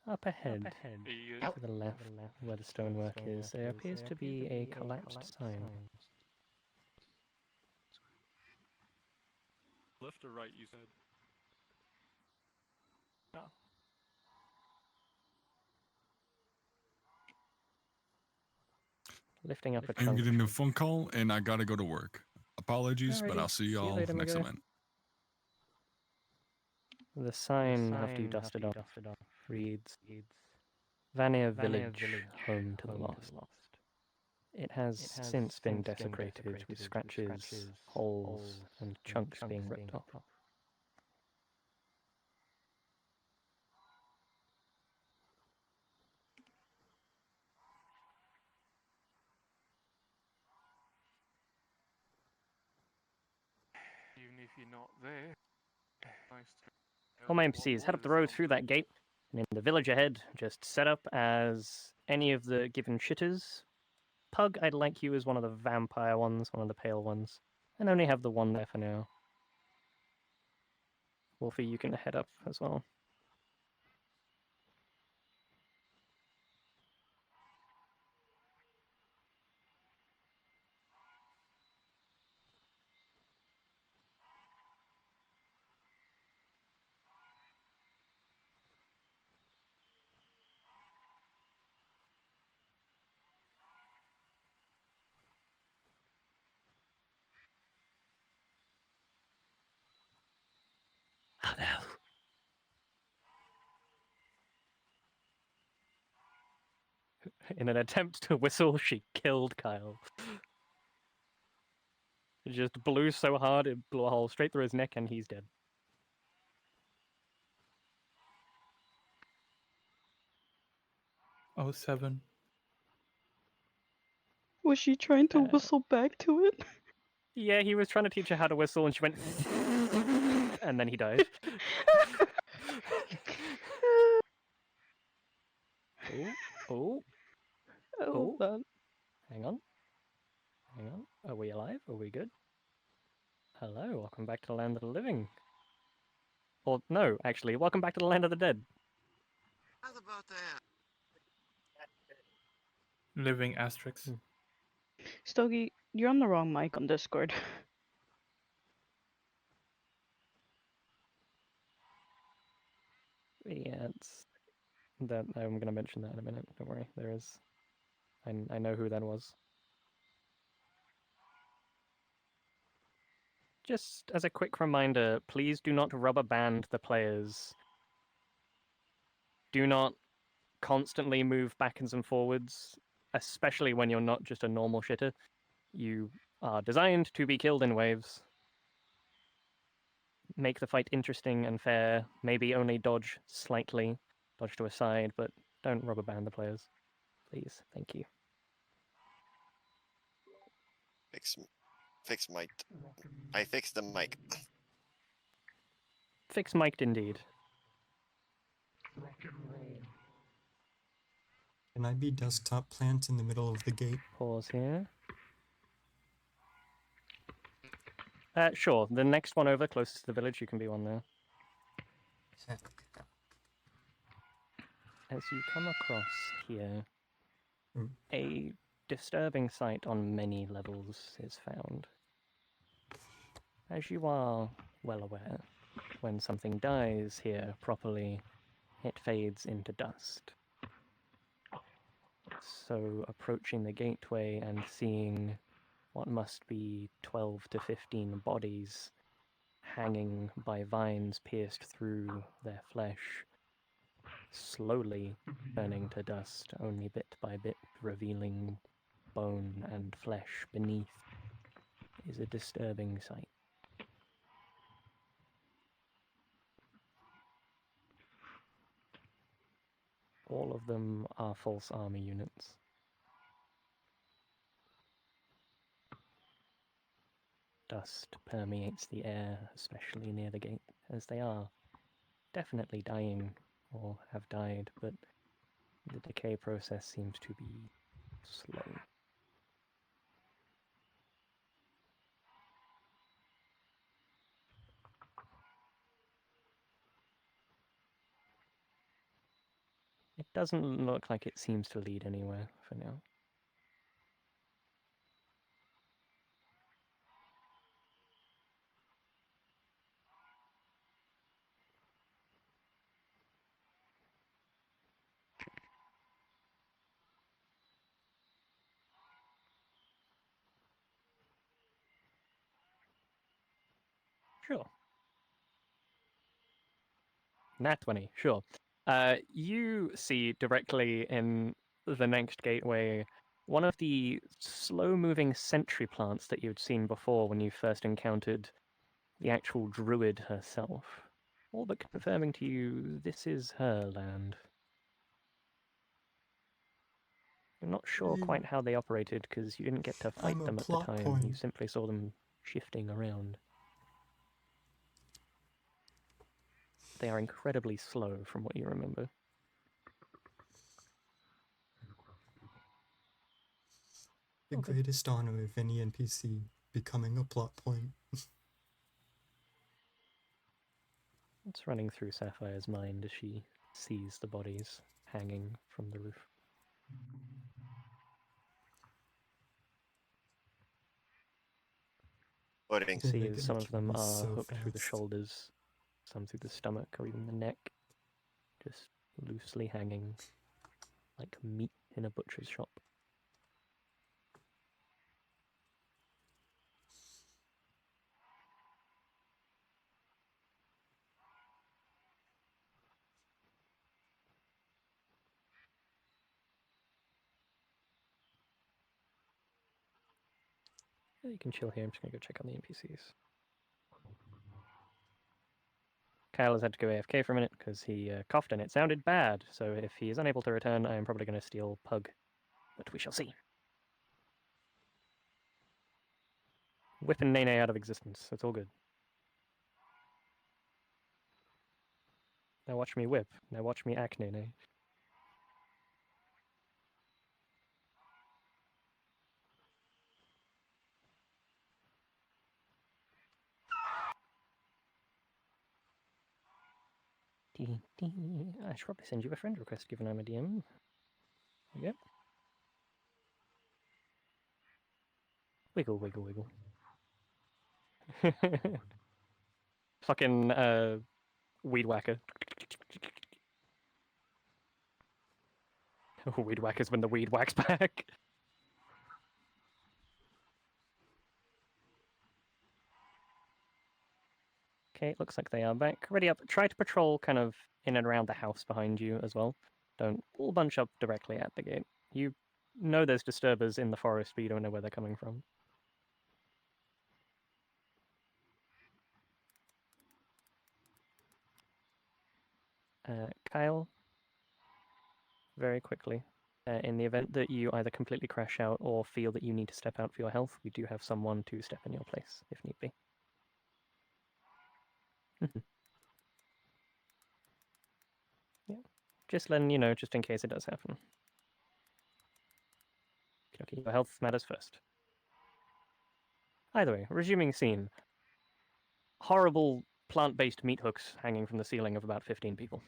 Up ahead, to the left, where the stonework is, there appears to be a collapsed sign. Left or right, you said? No. Lifting up a I'm trunk. getting a phone call and I gotta go to work. Apologies, but Alrighty, I'll see see you y'all later, next amigo. event. The sign after you dusted off reads Vanir Village, home to the lost. It has since been desecrated with scratches, holes, and chunks being ripped off. Even if you're not there, nice to All my know NPCs what head up the was road through that gate, and in the village ahead, just set up as any of the given shitters. Pug, I'd like you as one of the vampire ones, one of the pale ones, and only have the one there for now. Wolfie, you can head up as well. Hello. In an attempt to whistle, she killed Kyle. It just blew so hard it blew a hole straight through his neck, and he's dead. Oh, 7. Was she trying to whistle back to it? Yeah, he was trying to teach her how to whistle, and she went, and then he died. Oh, oh, Oh, man. hang on. Hang on. Are we alive? Are we good? Hello, welcome back to the land of the living. Or, no, actually, welcome back to the land of the dead. How's about that? Living asterisks. Stogie, you're on the wrong mic on Discord. Yeah, it's that I'm gonna mention that in a minute. Don't worry, there is. I know who that was. Just as a quick reminder, please do not rubber band the players. Do not constantly move backwards and forwards, especially when you're not just a normal shitter. You are designed to be killed in waves. Make the fight interesting and fair. Maybe only dodge slightly, dodge to a side, but don't rubber band the players. Please, thank you. Fix mic. I fixed the mic. Fix mic'd indeed. Can I be desktop plant in the middle of the gate? Pause here. Sure. The next one over, closest to the village, you can be one there. As you come across here, a disturbing sight on many levels is found. As you are well aware, when something dies here properly, it fades into dust. So approaching the gateway and seeing what must be 12 to 15 bodies hanging by vines pierced through their flesh, slowly turning to dust, only bit by bit revealing bone and flesh beneath, is a disturbing sight. All of them are false army units. Dust permeates the air, especially near the gate, as they are definitely dying or have died, but the decay process seems to be slow. It doesn't look like it seems to lead anywhere for now. Sure. Nat 20, sure. You see directly in the next gateway one of the slow-moving sentry plants that you'd seen before when you first encountered the actual druid herself. All but confirming to you this is her land. You're not sure quite how they operated because you didn't get to fight I'm a them at the plot time. point. You simply saw them shifting around. They are incredibly slow from what you remember. The greatest honor of any NPC, becoming a plot point. It's running through Sapphire's mind as she sees the bodies hanging from the roof. Pudding. You see They're as gonna some of kill them me are so hooked through the fast. shoulders, some through the stomach or even the neck, just loosely hanging like meat in a butcher's shop. Yeah, you can chill here. I'm just gonna go check on the NPCs. Kyle has had to go AFK for a minute because he coughed and it sounded bad. So if he is unable to return, I am probably going to steal Pug, but we shall see. Whipping Nene out of existence. It's all good. Now watch me whip. Now watch me act Nene. I should probably send you a friend request given I'm a DM. Yep. Wiggle, wiggle, wiggle. Fucking weed whacker. Weed whackers when the weed whacks back. Okay, it looks like they are back. Ready up. Try to patrol kind of in and around the house behind you as well. Don't all bunch up directly at the gate. You know there's disturbers in the forest, but you don't know where they're coming from. Kyle, very quickly. In the event that you either completely crash out or feel that you need to step out for your health, we do have someone to step in your place if need be. Yeah, just letting you know, just in case it does happen. Okay, your health matters first. Either way, resuming scene. Horrible plant-based meat hooks hanging from the ceiling of about 15 people.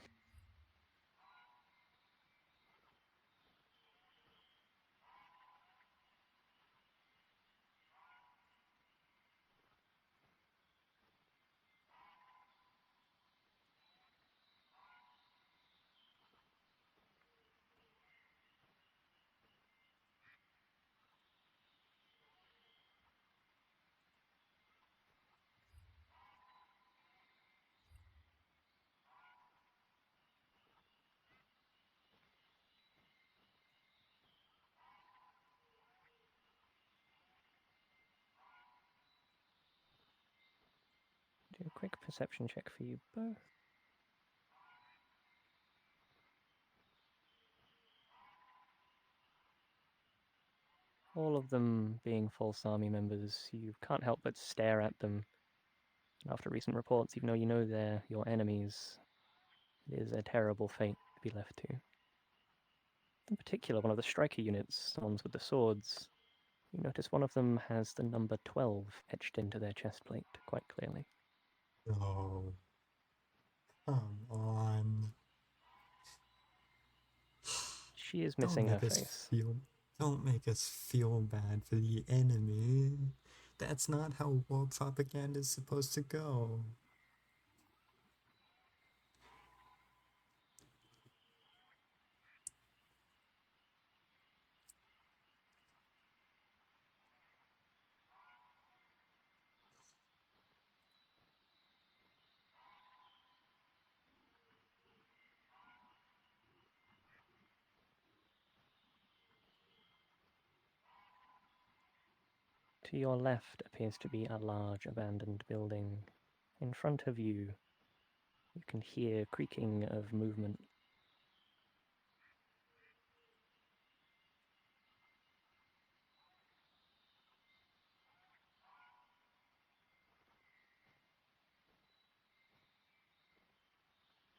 Do a quick perception check for you both. All of them being false army members, you can't help but stare at them. After recent reports, even though you know they're your enemies, it is a terrible fate to be left to. In particular, one of the striker units, the ones with the swords, you notice one of them has the number 12 etched into their chest plate quite clearly. No. Come on. She is missing her face. Don't make us feel bad for the enemy. That's not how war propaganda is supposed to go. To your left appears to be a large abandoned building. In front of you, you can hear creaking of movement.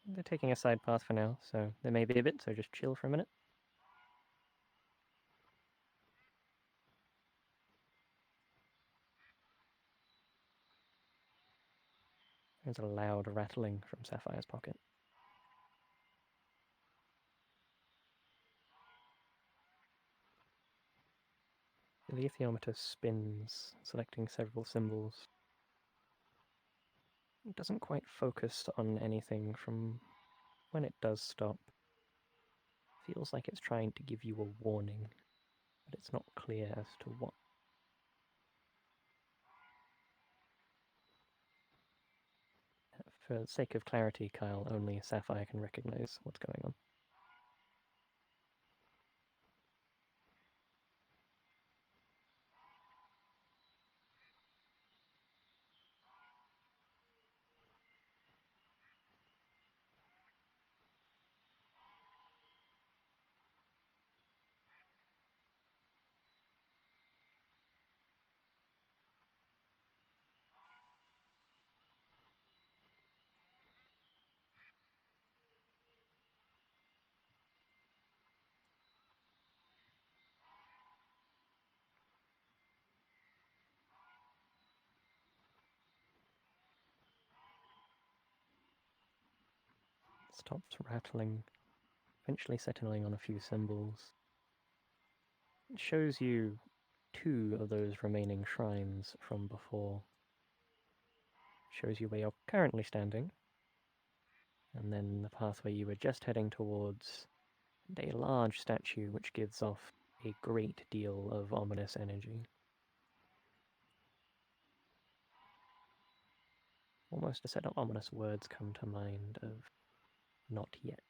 They're taking a side path for now, so there may be a bit, so just chill for a minute. There's a loud rattling from Sapphire's pocket. The ethiometer spins, selecting several symbols. It doesn't quite focus on anything. From when it does stop, feels like it's trying to give you a warning, but it's not clear as to what. For the sake of clarity, Kyle, only Sapphire can recognize what's going on. Stops rattling, eventually settling on a few symbols. It shows you 2 of those remaining shrines from before. It shows you where you're currently standing, and then the pathway you were just heading towards, and a large statue which gives off a great deal of ominous energy. Almost a set of ominous words come to mind of not yet.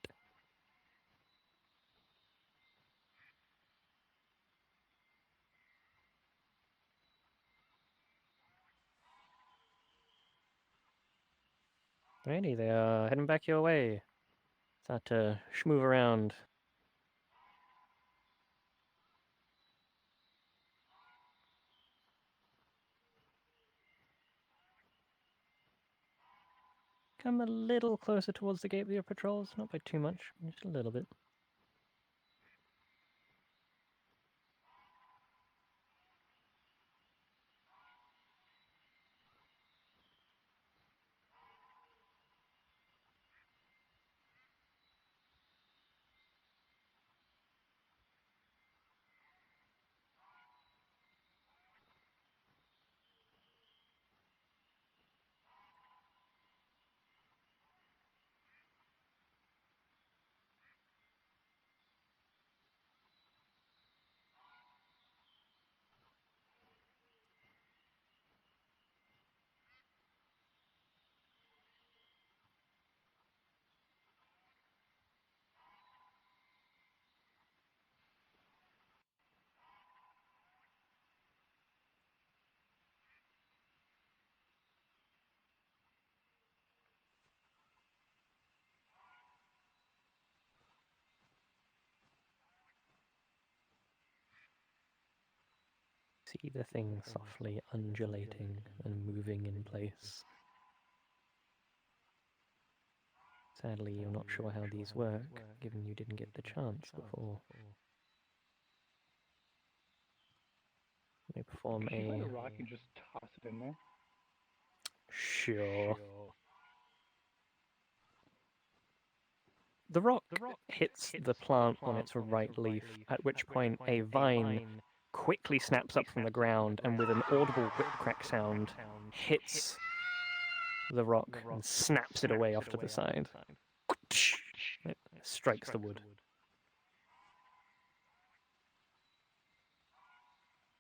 Alrighty, they are heading back your way. Start to schmoove around. Come a little closer towards the gate with your patrols, not by too much, just a little bit. See the thing softly undulating and moving in place. Sadly, you're not sure how these work, given you didn't get the chance before. They perform Can you find a... a rock and just toss it in there? Sure. The rock hits the plant on its right leaf, at which point a vine quickly snaps up from the ground and with an audible whip-crack sound hits the rock and snaps it away off to the side. It strikes the wood.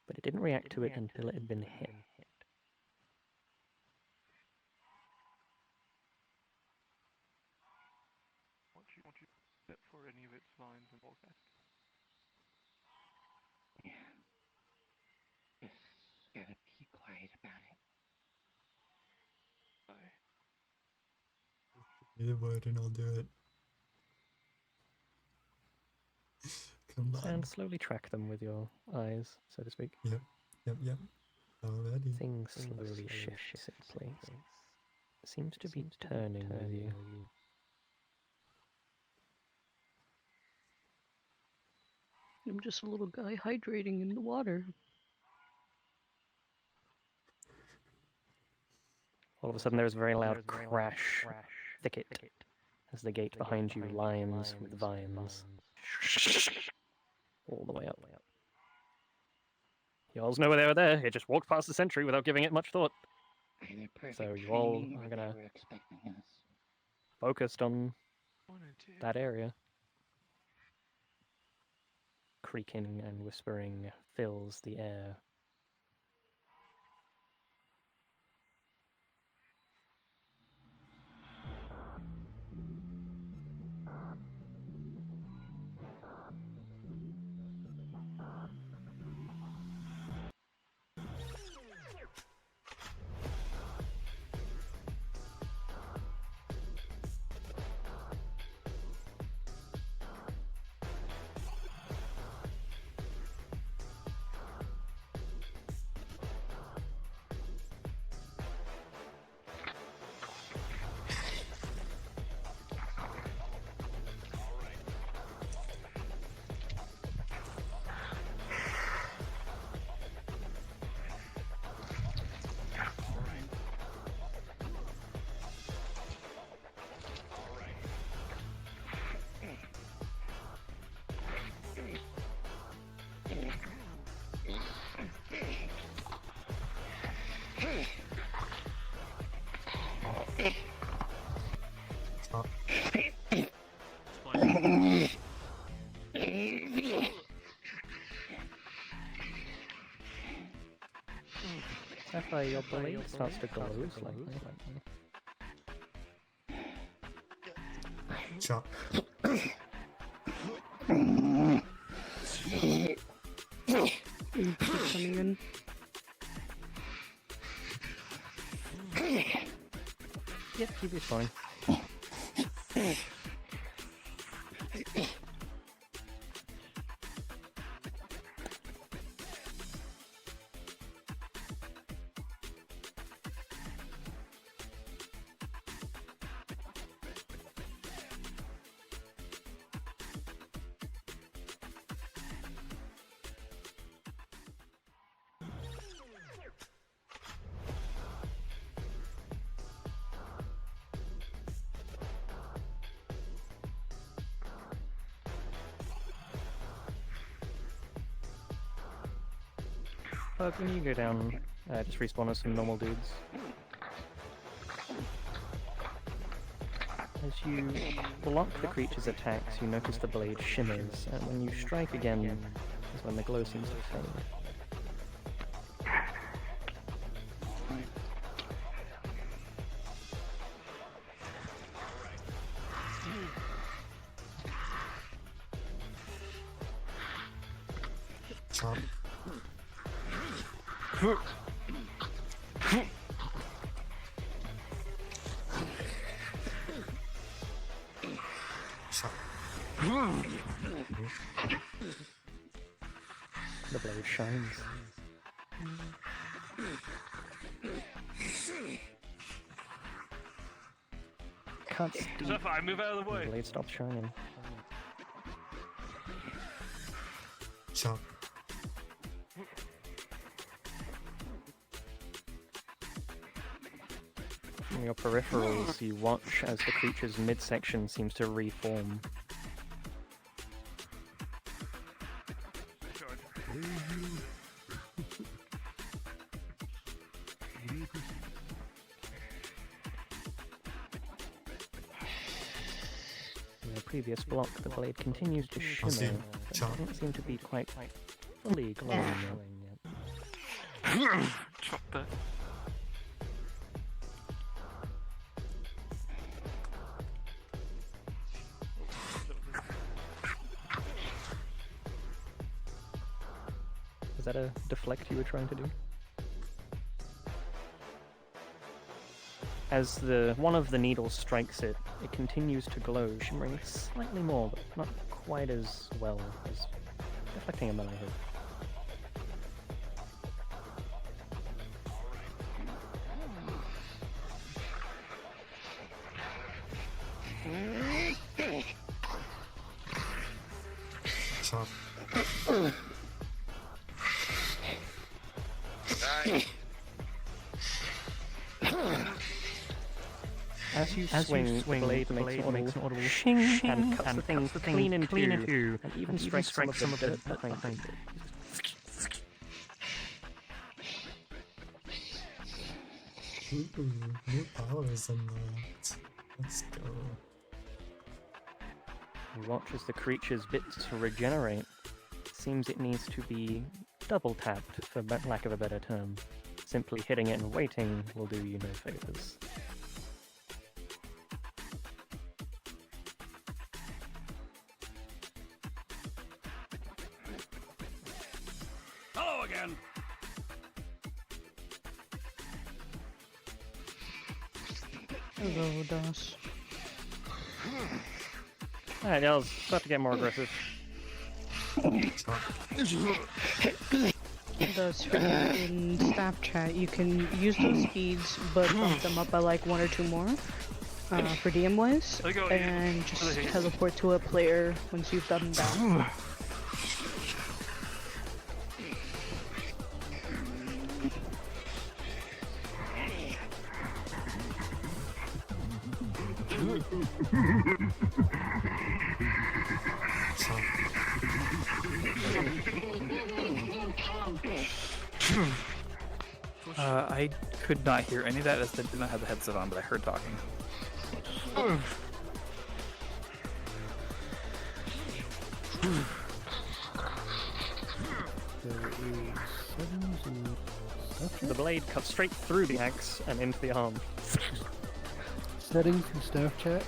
But it didn't react to it until it had been hit. Won't you step for any of its vines and walk past? Yeah. Just gotta Say the word and I'll do it. Come on. And slowly track them with your eyes, so to speak. Yep. Already. Things slowly shifts in place. Seems to be turning with you. I'm just a little guy hydrating in the water. All of a sudden, there's a very loud crash thicket as the gate behind you lines with vines all the way up. You all know why they were there. It just walked past the sentry without giving it much thought. So you all are gonna focused on that area. Creaking and whispering fills the air. Sapphire, your blade starts to glow slightly. Chop. Coming in. Yep, you'll be fine. When you go down, just respawn as some normal dudes. As you block the creature's attacks, you notice the blade shimmers, and when you strike again, is when the glow seems to fade. Chop. Chop. The blade shines. Can't see. Sapphire, move out of the way. The blade stops shining. Chop. From your peripherals, you watch as the creature's midsection seems to reform. In the previous block, the blade continues to shimmer, but doesn't seem to be quite fully glowing yet. Chop that. Was that a deflect you were trying to do? As one of the needles strikes it, it continues to glow, shimmering slightly more, but not quite as well as reflecting a melee hood. Chop. As you swing, the blade makes an audible shing and cuts the thing clean in two, and even strikes some of the dirt behind it. Ooh, new powers unlocked. Let's go. You watch as the creature's bits regenerate. Seems it needs to be double tapped, for lack of a better term. Simply hitting it and waiting will do you no favors. Hello again. Hello, Das. Alright, y'all, start to get more aggressive. Das, in staff chat, you can use those speeds, but bump them up by like 1 or 2 more for DM wise, and just teleport to a player once you've done that. I could not hear any of that as I did not have the headset on, but I heard talking. The blade cuts straight through the axe and into the arm. Settings in staff chat,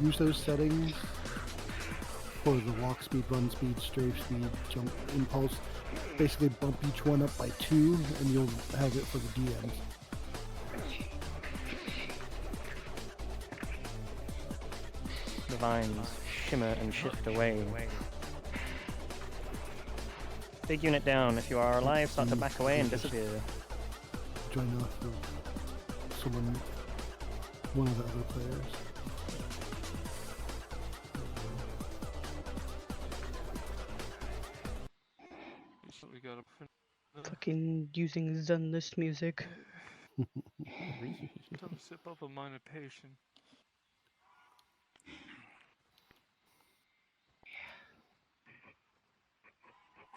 use those settings for the walk speed, run speed, strafe speed, jump, impulse. Basically bump each one up by 2 and you'll have it for the DMs. The vines shimmer and shift away. Big unit down. If you are alive, start to back away and disappear. Join off of one of the other players. We got Fucking using Zen list music. Time to sip up a minor patient.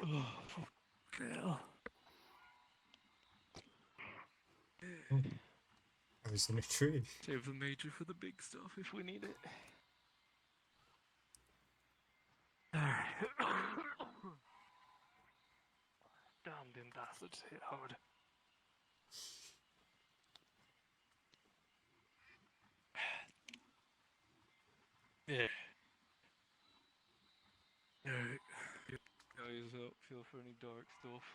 I was in a tree. Save the major for the big stuff if we need it. Alright. Damn, them bastards hit hard. Yeah. Alright. Guys out, feel for any dark stuff.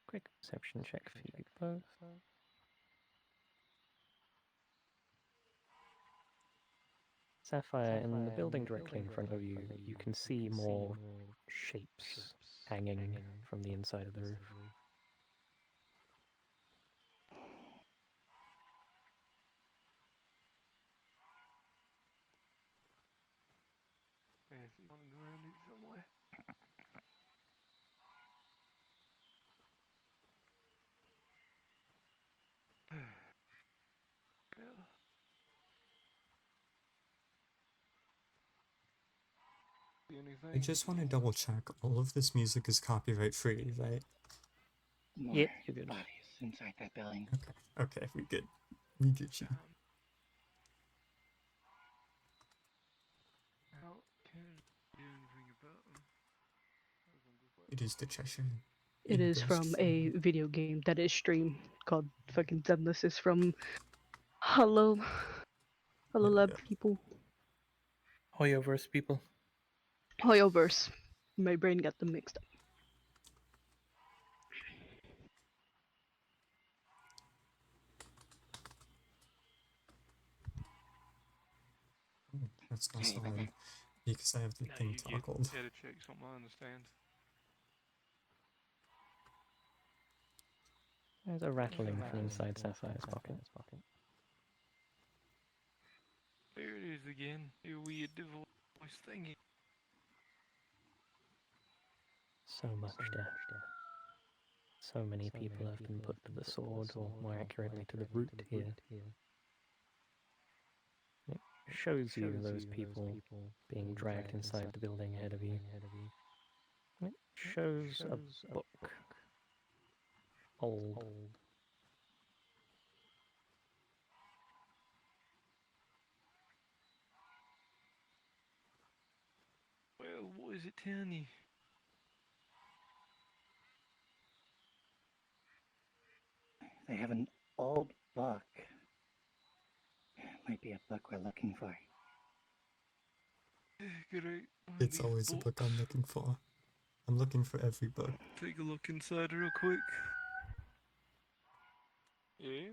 Quick perception check for you both. Sapphire, in the building directly in front of you, you can see more shapes hanging from the inside of the roof. Yeah, if you want to go around it somewhere. Yeah. I just want to double check. All of this music is copyright free, right? More Yep, you're good. bodies inside that building. Okay, we good. We good, yeah. How can you do anything about them? It is the Cheshire. It is from a video game that is streamed called fucking Zenless. Is from Hello Lab people. Hoyoverse people. Hoyoverse. My brain got them mixed up. That's not so hard because I have the thing toggled. Yeah, to check something, I understand. There's a rattling from inside Sapphire's pocket. There it is again. Your weird divorce thingy. So much death. So many people have been put to the sword, or more accurately to the root here. It shows you those people being dragged inside the building ahead of you. It shows a book. Old. Well, what is it telling you? They have an old book. Might be a book we're looking for. Get out. It's always a book I'm looking for. I'm looking for every book. Take a look inside real quick. Yeah?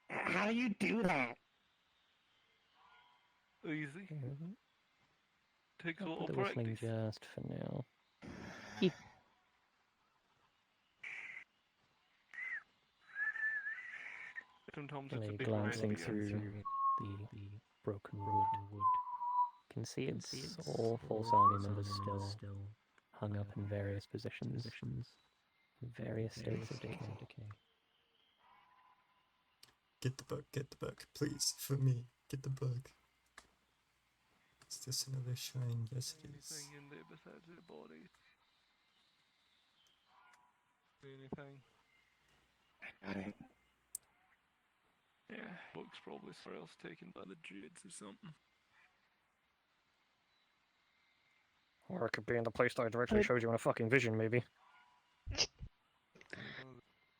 How do you do that? Easy. Takes a I'll little put the whistling practice. just for now. Sometimes it's a Really bit glancing risky. through the broken wood. You can see it's all false army members still hung up in various positions, various states of decay. Get the book, please, for me. Get the book. Is this another shrine? Yes, it is. Anything in there besides their bodies? Anything? Got it. Yeah, book's probably somewhere else taken by the Druids or something. Or it could be in the place that I directly showed you in a fucking vision, maybe.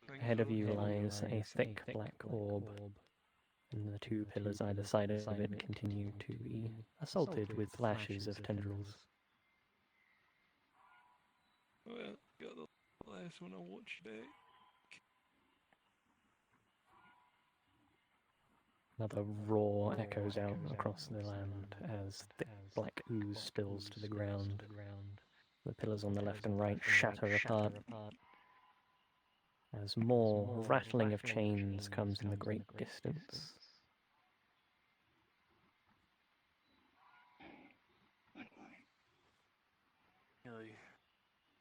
Ahead of you lies a thick black orb, and the two pillars either side of it continue to be assaulted with lashes of tendrils. Well, got the last one I watched back. Another roar echoes out across the land as thick black ooze spills to the ground. The pillars on the left and right shatter apart, as more rattling of chains comes in the great distance. Really,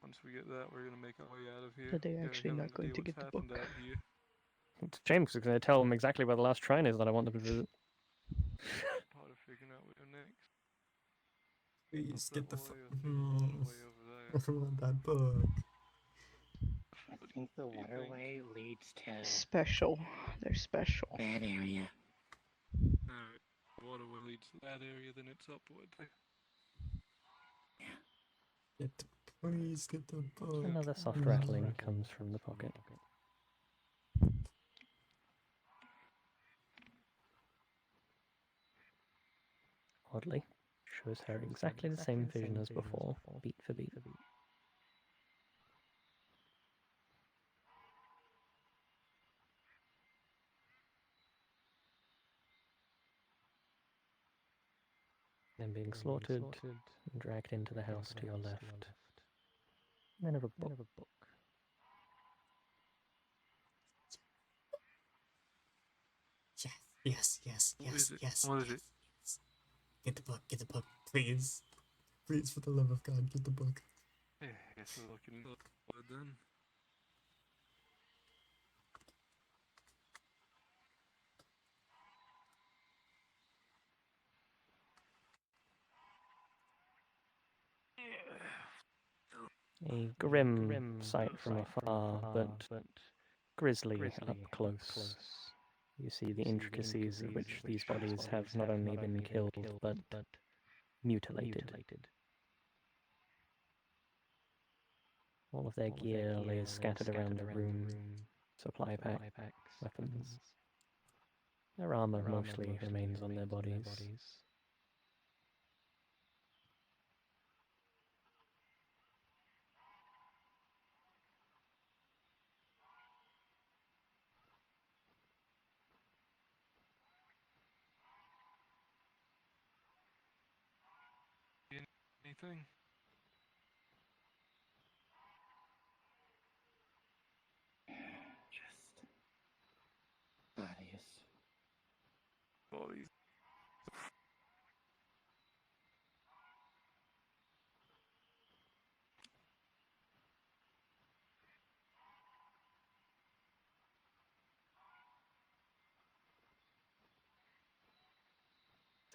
once we get that, we're gonna make our way out of here. So they're actually not going to get the book. Out here. James is going to tell them exactly where the last shrine is that I want them to visit. Part of figuring out what to do next. Please get the way over there. I want that book. I think the waterway leads to Special. They're special. that area. Alright, waterway leads to that area, then it's upward. Please get the book. Another soft rattling comes from the pocket. Oddly, shows her exactly the same vision as before, beat for beat. Then being slaughtered and dragged into the house to your left. Then of a book. Yes. What is it? Get the book, please. Please, for the love of God, get the book. Yeah, I guess we're looking at it then. A grim sight from afar, but grisly up close. You see the intricacies of which these bodies have not only been killed, but mutilated. All of their gear lays scattered around the room. Supply packs, weapons. Their armor mostly remains on their bodies. Anything? Just bodies. Bodies.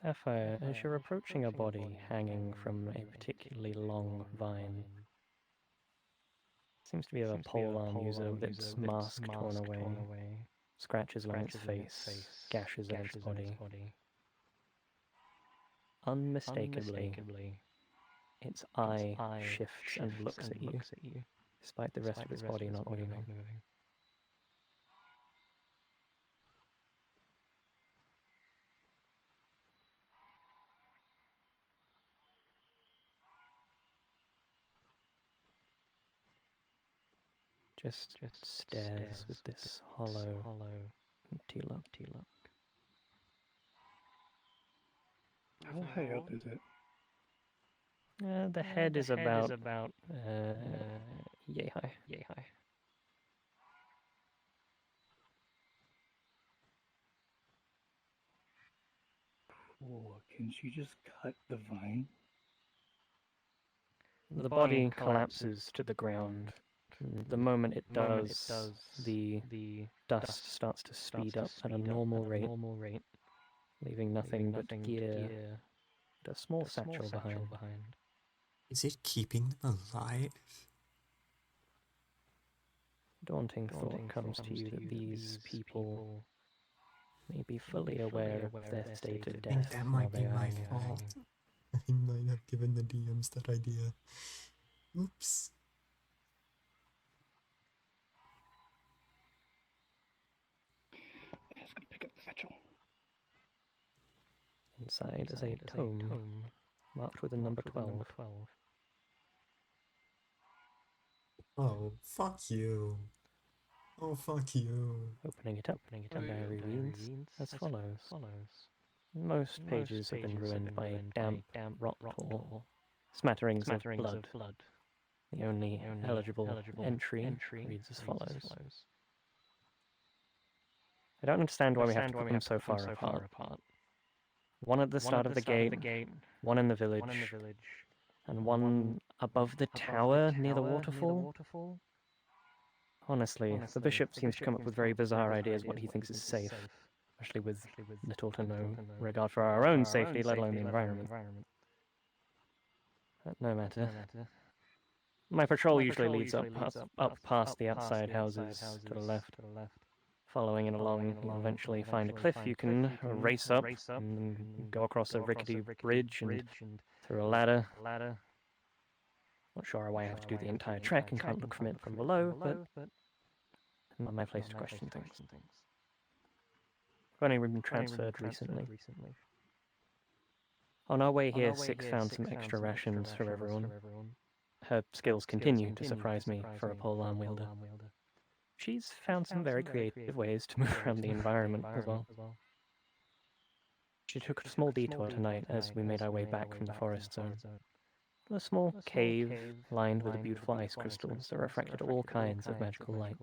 Sapphire, as you're approaching a body hanging from a particularly long vine, seems to be a polearm user with its mask torn away, scratches along its face, gashes in its body. Unmistakably, its eye shifts and looks at you, despite the rest of its body not moving. Just stares with this hollow, empty look. How high up is it? The head is about yay high. Oh, can she just cut the vine? The body collapses to the ground. The moment it does, the dust starts to speed up at a normal rate, leaving nothing but gear and a small satchel behind. Is it keeping them alive? Daunting thought comes to you that these people may be fully aware of their state of I death. think that might be my hanging. fault. I might have given the DMs that idea. Oops. I'm just gonna pick up the satchel. Inside is a tome marked with a number 12. Oh, fuck you. Oh, fuck you. Opening it up, the diary reads as follows. Most pages have been ruined by damp rot tor, smatterings of blood. The only eligible entry reads as follows. I don't understand why we have to put them so far apart. One at the start of the gate, one in the village, and one above the tower near the waterfall. Honestly, the bishop seems to come up with very bizarre ideas what he thinks is safe, especially with little to no regard for our own safety, let alone the environment. But no matter. My patrol usually leads up past the outside houses to the left. Following it along, you'll eventually find a cliff you can race up and go across a rickety bridge and through a ladder. Not sure why I have to do the entire trek and can't look from it from below, but not my place to question things. I've only been transferred recently. On our way here, Six found some extra rations for everyone. Her skills continue to surprise me for a polearm wielder. She's found some very creative ways to move around the environment as well. She took a small detour tonight as we made our way back from the forest zone. A small cave lined with beautiful ice crystals that refracted all kinds of magical light.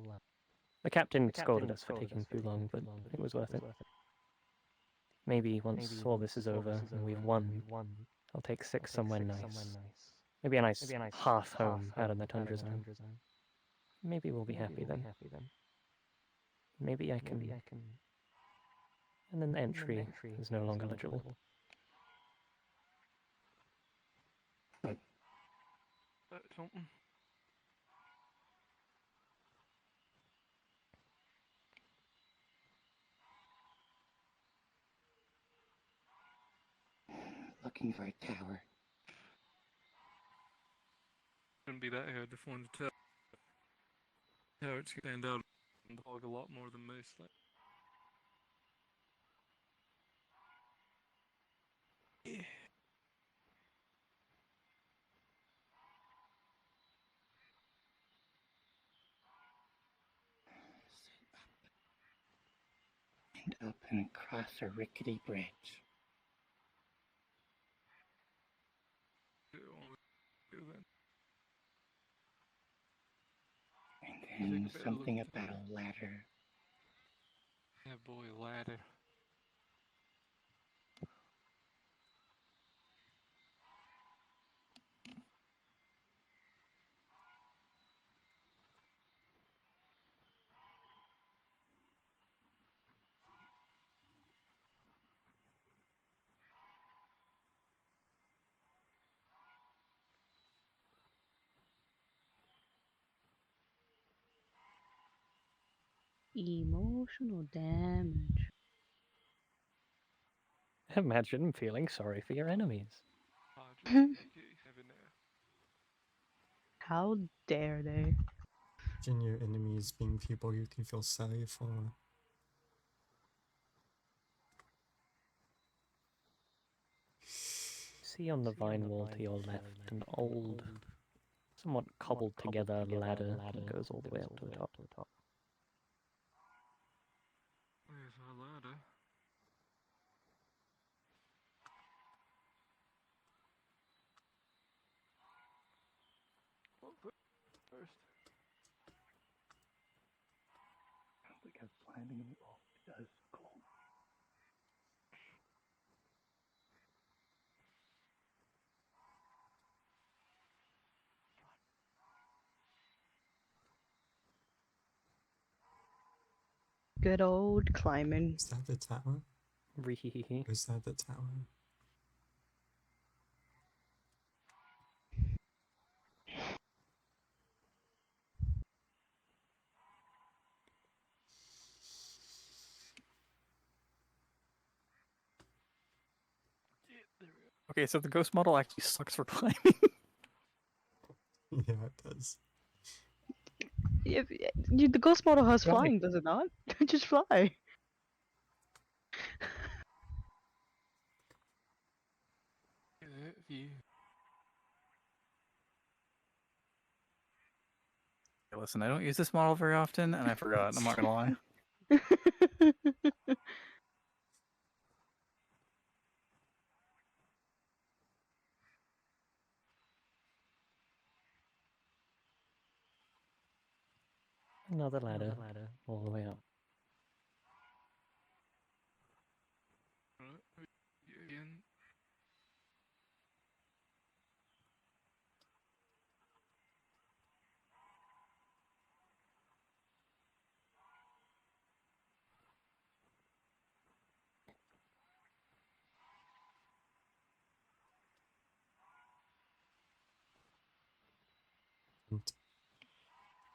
The captain scolded us for taking too long, but it was worth it. Maybe once all this is over and we've won, I'll take Six somewhere nice. Maybe a nice hearth home out in the tundra zone. Maybe we'll be happy then. Maybe I can... And then the entry is no longer legible. Something. Looking for a tower. Shouldn't be that hard to find a tower. Yeah, it's stand out on the hog a lot more than most. Like. Yeah. And up and across a rickety bridge. And then something about a ladder. Yeah, boy, ladder. Emotional damage. Imagine feeling sorry for your enemies. How dare they? Imagine your enemies being people you can feel sorry for. See on the vine wall to your left an old, somewhat cobbled together ladder that goes all the way up to the top. Where's our ladder? Well, first. I don't think I was planning any. Oh, it does. Cool. Good old climbing. Is that the tower? Ree. Is that the tower? Okay, so the ghost model actually sucks for climbing. Yeah, it does. The ghost model has Right. flying, does it not? Just fly. View. Okay, listen, I don't use this model very often, and I forgot. I'm not gonna lie. Another ladder all the way up. Again.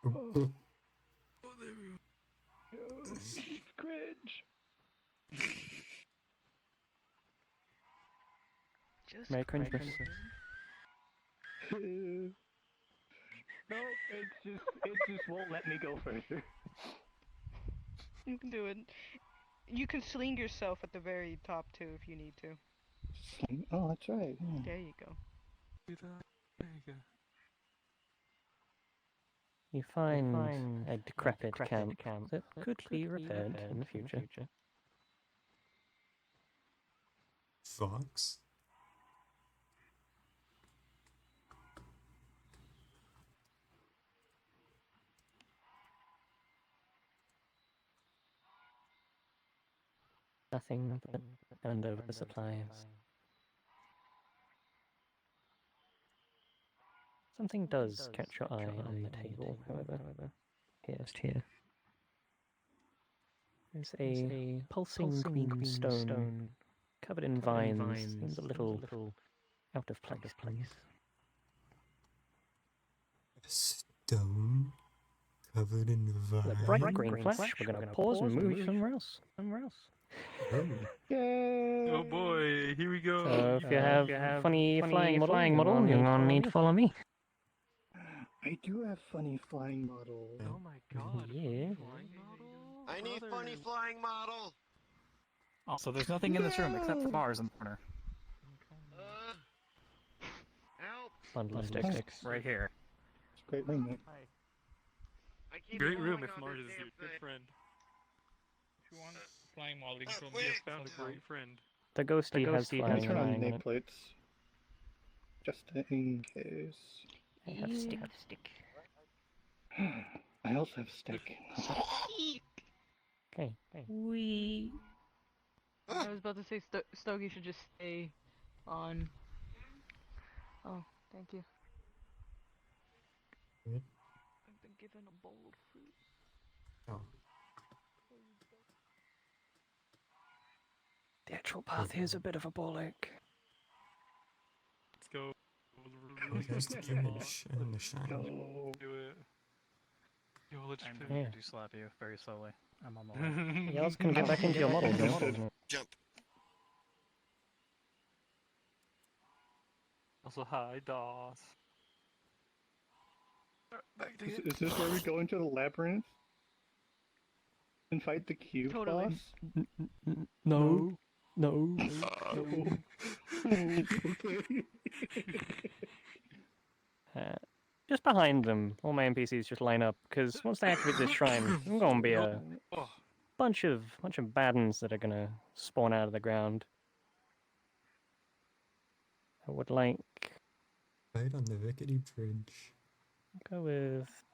Oh, there we go. Cringe. Just Merry cringe. Christmas. No, it just won't let me go further. You can do it. You can sling yourself at the very top too if you need to. Oh, that's right. Yeah. There you go. There you go. You find a decrepit camp that could be repaired in the future. Fox? Nothing but turned over supplies. Something does catch your eye on the table, however. Here. There's a pulsing green stone covered in vines. Seems a little out of place. A stone covered in The vines? bright green flash. We're gonna pause and move you somewhere else. Oh. Yay! Oh boy, here we go. So if you have funny flying model, you're gonna need to follow me. I do have funny flying models. Oh my god. Yeah. Flying model? I need funny flying model. Also, there's nothing in this room except for bars in the corner. Help! Bundle of sticks. Right here. It's a great ring, Nick. I keep Great room falling if on Mars this is your damn good thing. friend. If you want flying modeling from You have found a great friend. The ghosty has I'm flying turn on in it. nameplates. Just in case. I have stick. I also have stick. Okay. We. I was about to say Stogie should just stay on. Oh, thank you. Good. I've been given a bowl of fruit. Oh. The actual path here is a bit of a bollock. Let's go. There's the bridge and the shrine. Do it. Yo, let's I'm play. going Yeah. to slap you very slowly. I'm on the way. Y'all can get back into your model. Jump. Also, hi, DOS. Back to it. Is this where we go into the labyrinth? And fight the cube Totally. boss? No. Okay. Just behind them, all my NPCs just line up, because once they activate this shrine, there's gonna be a Oh, bunch of bad uns that are gonna spawn out of the ground. I would like Right on the rickety bridge. go with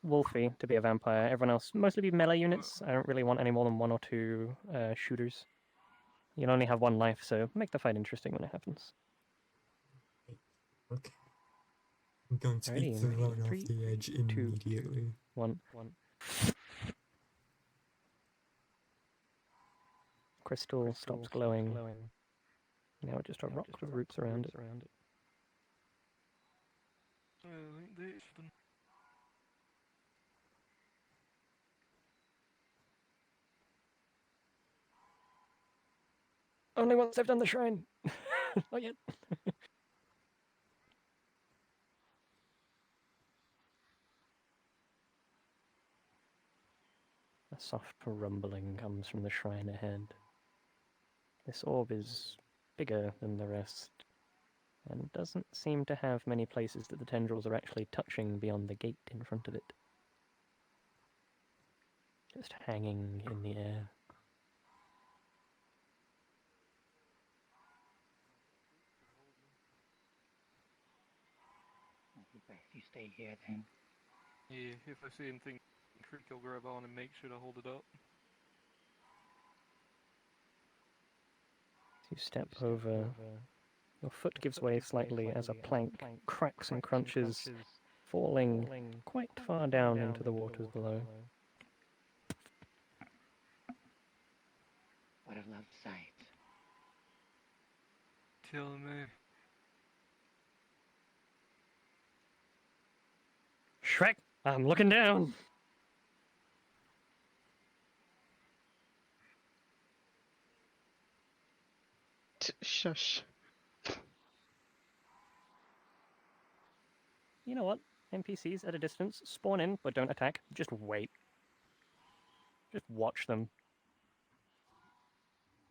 Wolfie to be a vampire. Everyone else mostly be melee units. I don't really want any more than 1 or 2 shooters. You'll only have 1 life, so make the fight interesting when it happens. Okay. I'm going to be Alrighty, thrown off 3, the edge 2, immediately. 1. Crystal stops glowing. Now just a rock with roots around it. I think this one. Only once I've done the shrine. Not yet. A soft rumbling comes from the shrine ahead. This orb is bigger than the rest, and doesn't seem to have many places that the tendrils are actually touching beyond the gate in front of it. Just hanging in the air. You stay here then. Yeah, if I see anything trick, I'll grab on and make sure to hold it up. You step over. Your foot gives way slightly as a plank cracks and crunches, falling quite far down into the waters below. What a love sight. Tell me. Shrek, I'm looking down. Shush. You know what? NPCs at a distance spawn in, but don't attack. Just wait. Just watch them.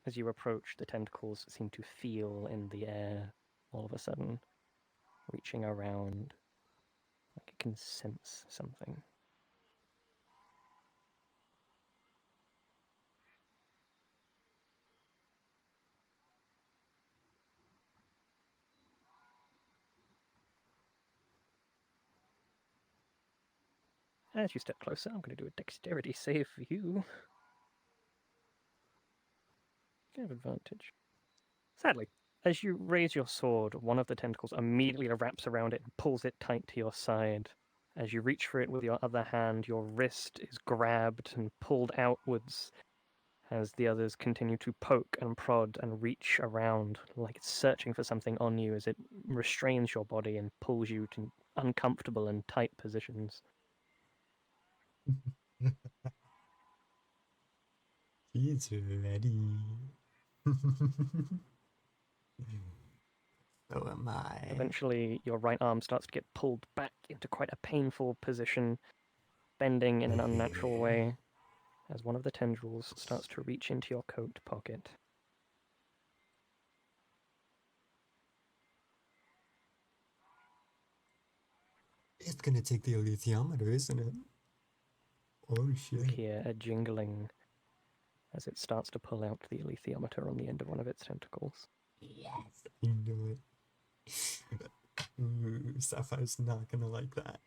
As you approach, the tentacles seem to feel in the air all of a sudden, reaching around, like it can sense something. As you step closer, I'm going to do a dexterity save for you. You have advantage. Sadly, as you raise your sword, one of the tentacles immediately wraps around it and pulls it tight to your side. As you reach for it with your other hand, your wrist is grabbed and pulled outwards as the others continue to poke and prod and reach around like it's searching for something on you as it restrains your body and pulls you to uncomfortable and tight positions. He's ready. So am I. Eventually, your right arm starts to get pulled back into quite a painful position, bending in an unnatural way, as one of the tendrils starts to reach into your coat pocket. It's gonna take the alethiometer, isn't it? Oh You shit. hear a jingling as it starts to pull out the alethiometer on the end of one of its tentacles. Yes, I knew it. Ooh, Sapphire's not gonna like that.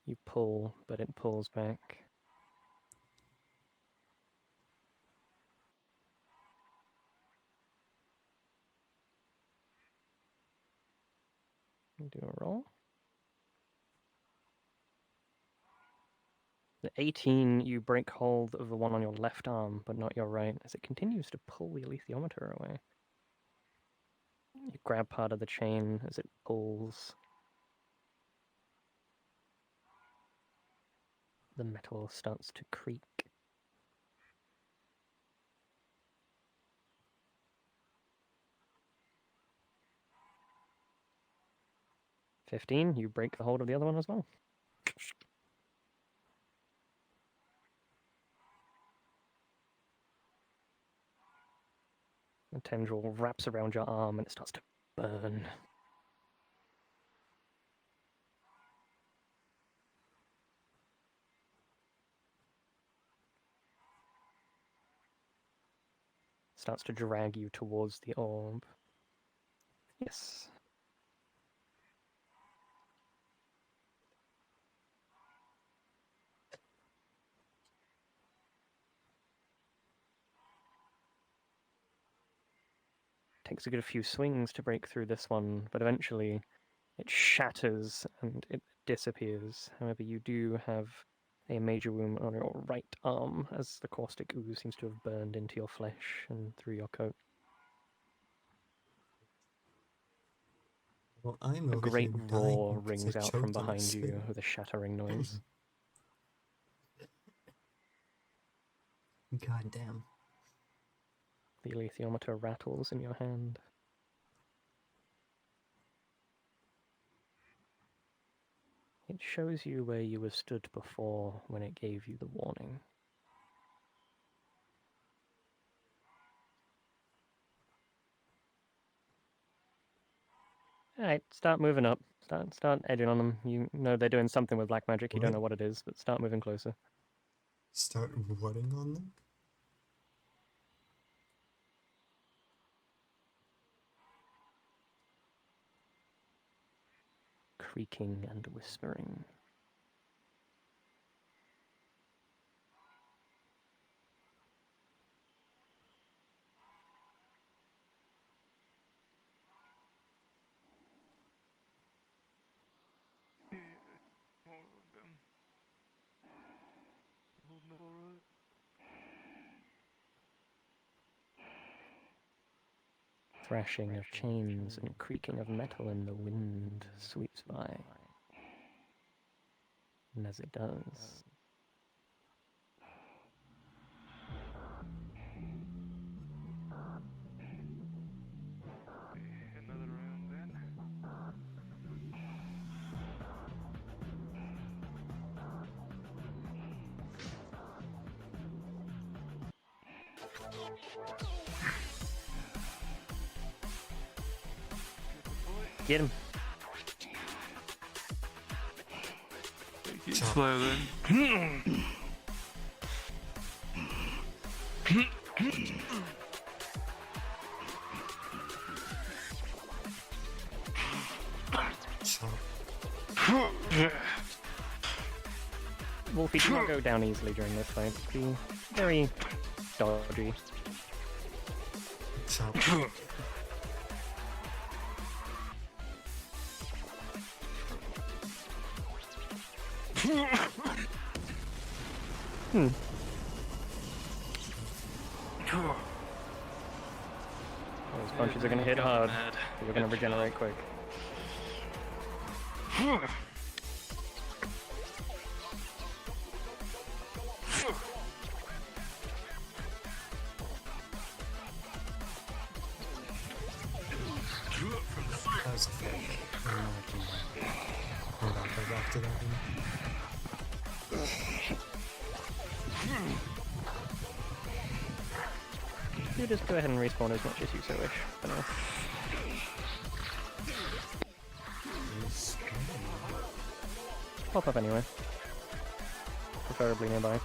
You pull, but it pulls back. Do a roll. The 18, you break hold of the one on your left arm, but not your right, as it continues to pull the alethiometer away. You grab part of the chain as it pulls. The metal starts to creak. "15, you break the hold of the other one as well. The tendril wraps around your arm and it starts to burn. Starts to drag you towards the orb. Yes. Takes a good few swings to break through this one, but eventually it shatters and it disappears. However, you do have a major wound on your right arm as the caustic ooze seems to have burned into your flesh and through your coat. Well, I'm A over great here roar dying because rings I out from choked on behind this you thing. with a shattering noise. God damn. The alethiometer rattles in your hand. It shows you where you were stood before when it gave you the warning. Alright, start moving up. Start edging on them. You know they're doing something with black magic, you don't know what it is, but start moving closer. Start whatting on them? Creaking and whispering. Thrashing of chains and creaking of metal in the wind sweeps by. And as it does, Another round then. get him. Take it slow then. Wolfie, do not go down easily during this fight. Be very dodgy. Those punches are going to hit hard. You're going to regenerate quick. after that. You just go ahead and respawn as much as you so wish for now. Pop up anyway. Preferably nearby.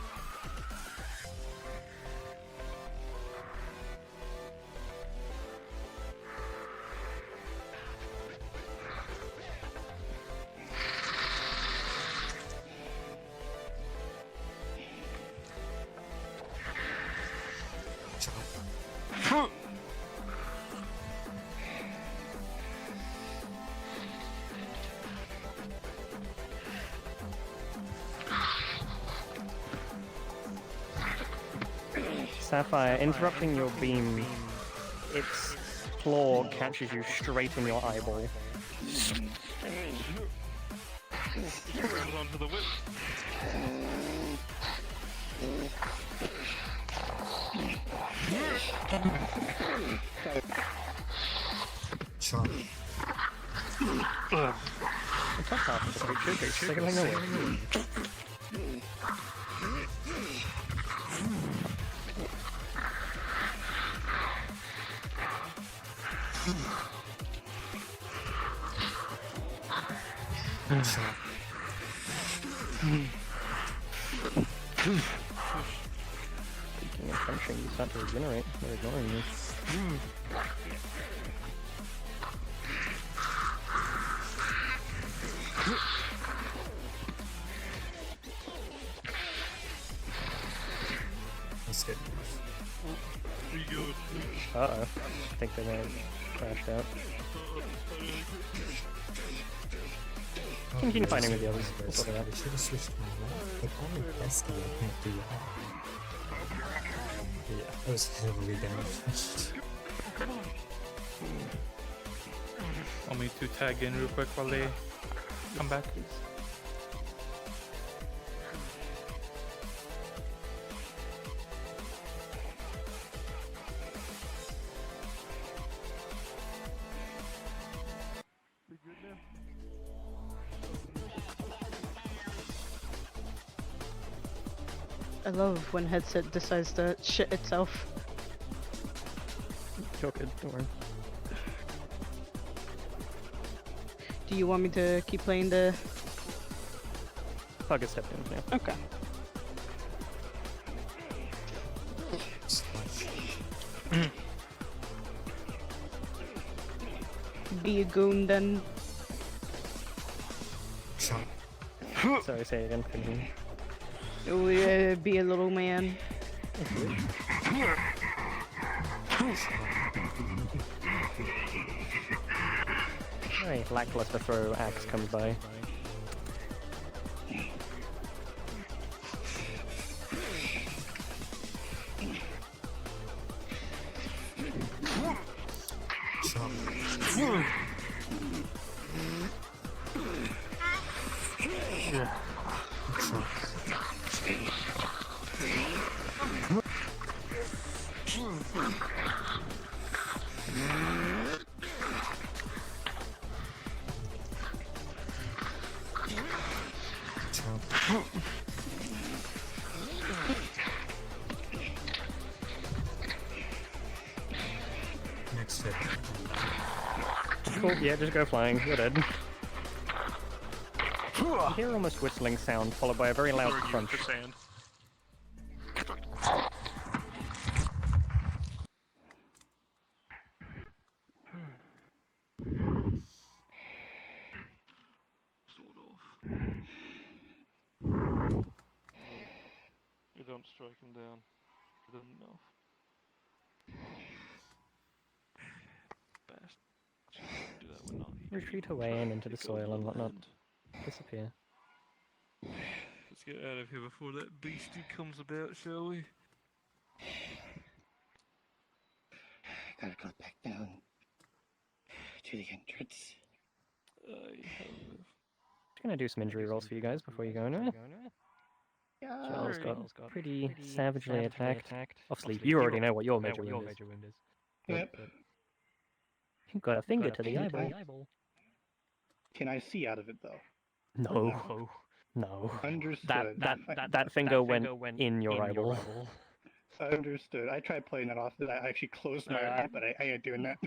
Sapphire, interrupting your beam, its claw catches you straight in your eyeball. Runs onto the whip. Sharp. The top half of the creature is sailing away. Speaking of punching, you start to regenerate. They're ignoring you. That's good. Uh-oh. I think they may have crashed out. Continue fighting with the others. I should have switched my life, but only pesky I can't do that. Yeah, I was heavily damaged. Want me to tag in real quick while they come back? I love when headset decides to shit itself. You're good, don't worry. Do you want me to keep playing the... I'll get stepped in, yeah. Okay. Be a goon then. Sorry, say it again. Couldn't hear. Oh, be a little man. Very lackluster throw axe comes by. Next hit. Cool, yeah, just go flying. You're dead. You hear almost whistling sound, followed by a very loud crunch. You don't strike him down. Good enough. Best. Do that when not. Retreat away and into the soil and whatnot. Disappear. Let's get out of here before that beastie comes about, shall we? Gotta go back down to the entrance. Just gonna do some injury rolls for you guys before you go anywhere. Charles got pretty savagely attacked. Obviously, you already know what your major wound is. Yep. You've got a finger to the eyeball. Can I see out of it though? No. No. Understood. That finger went in your eyeball. Understood. I tried playing that off. I actually closed my eye, but I ain't doing that.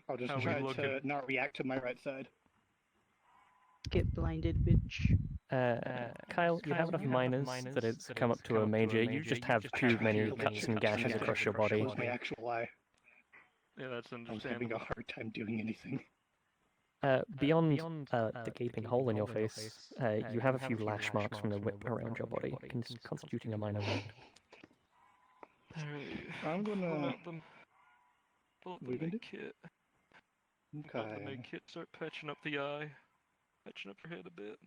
I'll just try to not react to my right side. Get blinded, bitch. Kyle, you have enough minors that it's come up to a major. You just have too many cuts and gashes across your body. Close my actual eye. Yeah, that's I was understandable. having a hard time doing anything. Beyond the gaping hole in your face, you have a few lash marks from the whip around your body, constituting a minor wound. I'm gonna. Pull up We the can do- kit. Okay. Pull up the med kit. Start patching up the eye. Patching up your head a bit.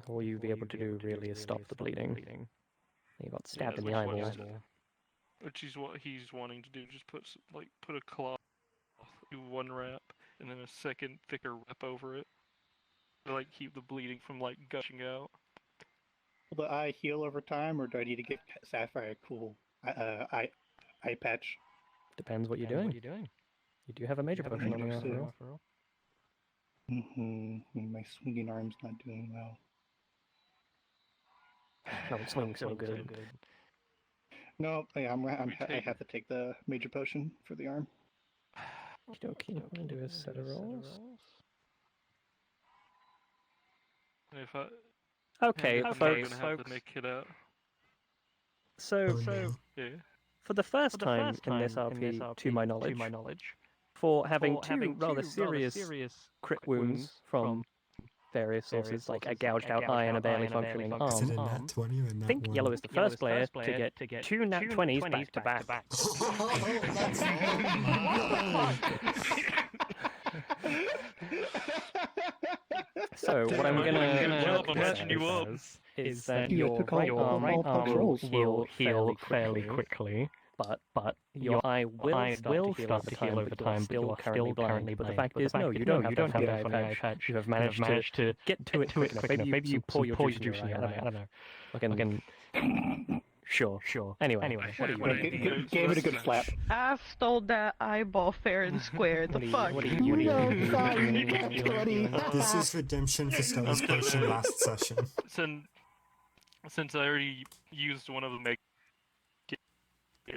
All you'd be able to do really is stop the bleeding. You got stabbed in the eyeball. Which is what he's wanting to do. Just put a cloth, do one wrap, and then a second thicker wrap over it. To keep the bleeding from gushing out. Will the eye heal over time, or do I need to get Sapphire a cool eye patch? Depends what you're doing. You do have a major potion on you after all. My swinging arm's not doing well. No, it's swinging so good. No, yeah, I have to take the major potion for the arm. Okay, I'm gonna do a set of rolls. And if I Okay, folks. gonna have to make it out. So, Yeah. for the first time in this RP, to my knowledge, for having two rather serious crit wounds from various sources, like a gouged out eye and a barely functioning arm, I think Yellow is the first player to get two nat 20s back to back. So what I'm gonna work this is that your right arm will heal fairly quickly, but your eye will start to heal over time, but you're currently blind. But the fact is, no, you don't have the eye patch. You have managed to get to it quick enough. Maybe you pour your juice in your eye. I don't know. Sure. Anyway, what are you Gave it a good slap. I stole that eyeball fair and square. The fuck? This is redemption for Stella's potion last session. Since I already used one of the make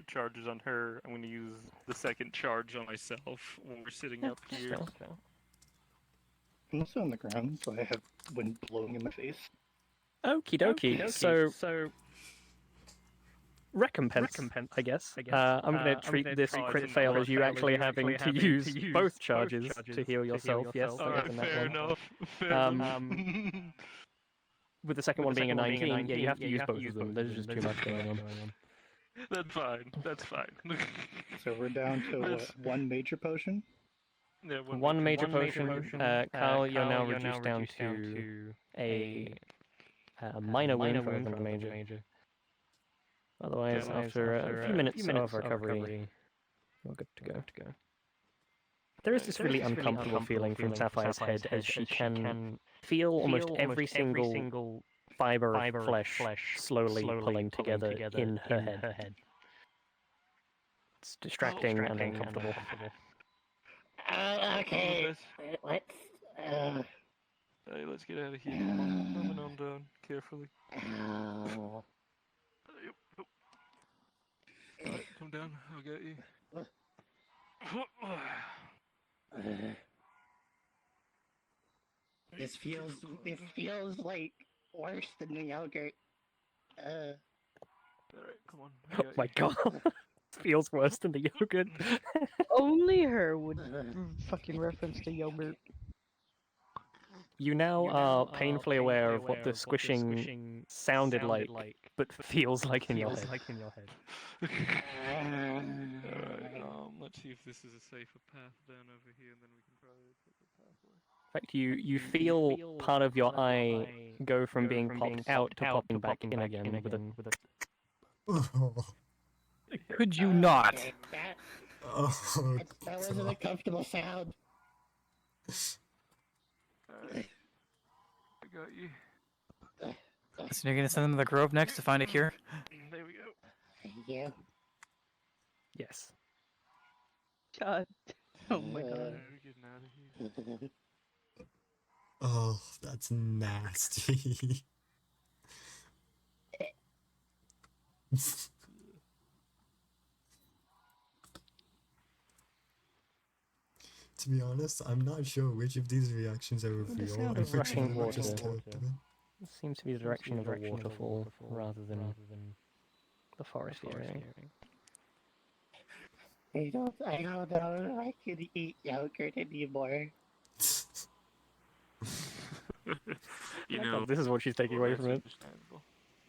charges on her, I'm going to use the second charge on myself when we're sitting up here. I'm also on the ground, so I have wind blowing in my face. Okie dokie. So recompense, I guess. I'm going to treat this crit fail as you actually having to use both charges to heal yourself. Yes, fair enough. With the second one being a 19, yeah, you have to use both of them. There's just too much going on. That's fine. So we're down to what, one major potion? Yeah, one major potion. Kyle, you're now reduced down to a minor wound rather than a major. Otherwise, after a few minutes of recovery, you're good to go. There is this really uncomfortable feeling from Sapphire's head as she can feel almost every single fiber of flesh slowly pulling together in her head. It's distracting and uncomfortable. Okay. Hey, let's get out of here. Come on down carefully. Alright, come down. I'll get you. This feels like worse than the yogurt. Alright, come on. Oh my god. Feels worse than the yogurt. Only her would fucking reference the yogurt. You now are painfully aware of what the squishing sounded like, but feels like in your head. Alright, let's see if this is a safer path down over here, and then we can probably take the pathway. In fact, you feel part of your eye go from being popped out to popping back in again with a... Could you not? That wasn't a comfortable sound. Alright. I got you. So you're gonna send them to the grove next to find a cure? There we go. Thank you. Yes. God. Oh my god. We're getting out of here. Oh, that's nasty. To be honest, I'm not sure which of these reactions are The real sound and of which rushing one water just character. seems to be the direction of a waterfall rather than the forest area. I don't know if I can eat yogurt anymore. You know, this is what she's taking away from it.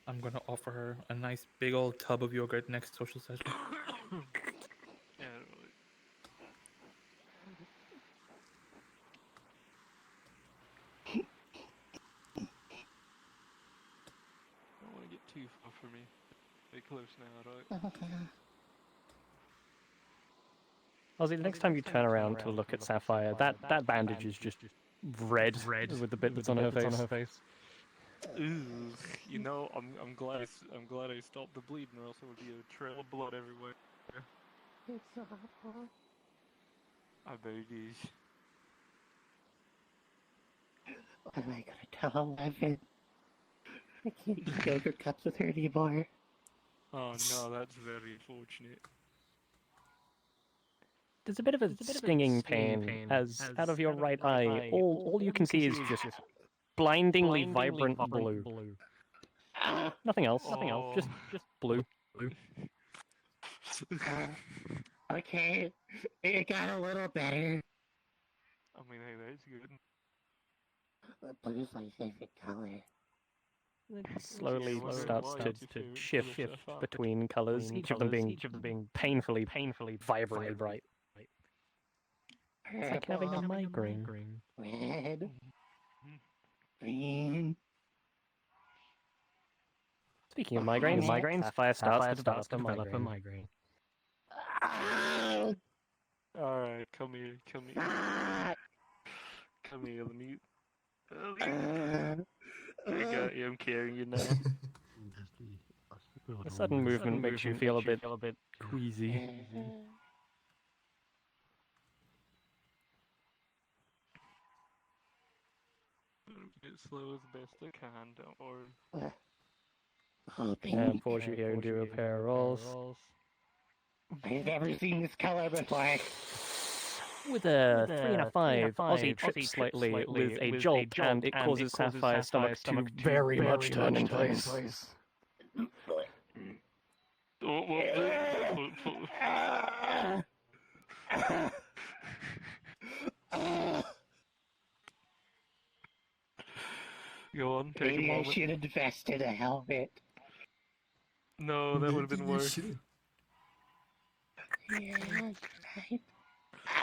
I'm gonna offer her a nice big old tub of yogurt next social session. Yeah, don't want to get too far from me. Stay close now, right? Ozzy, the next time you turn around to look at Sapphire, that bandage is just red with the bit that's on her face. Ooh, you know, I'm glad I stopped the bleeding, or else there would be a trail of blood everywhere. It's awful. I bet it is. What am I gonna tell Eleven? I can't eat yogurt cups with her anymore. Oh no, that's very unfortunate. There's a bit of a stinging pain as out of your right eye, all you can see is just blindingly vibrant blue. Nothing else. Just blue. Okay, it got a little better. I mean, hey, that's good. Blue's my favorite color. It slowly starts to shift between colors, each of them being painfully vibrantly bright. It's like having a migraine. Red. Green. Speaking of migraines, Sapphire starts to develop a migraine. Alright, come here. Come here, let me... I got you, I'm carrying you now. The sudden movement makes you feel a bit queasy. Get slow as best I can, don't worry. And pause you here and do a pair of rolls. I've never seen this color before. With a 3 and a 5, Ozzy trips slightly with a jolt, and it causes Sapphire's stomach to very much turn in place. Go on, take Maybe a I moment. should have invested a helmet. No, that would have been worse. Yeah, that's right.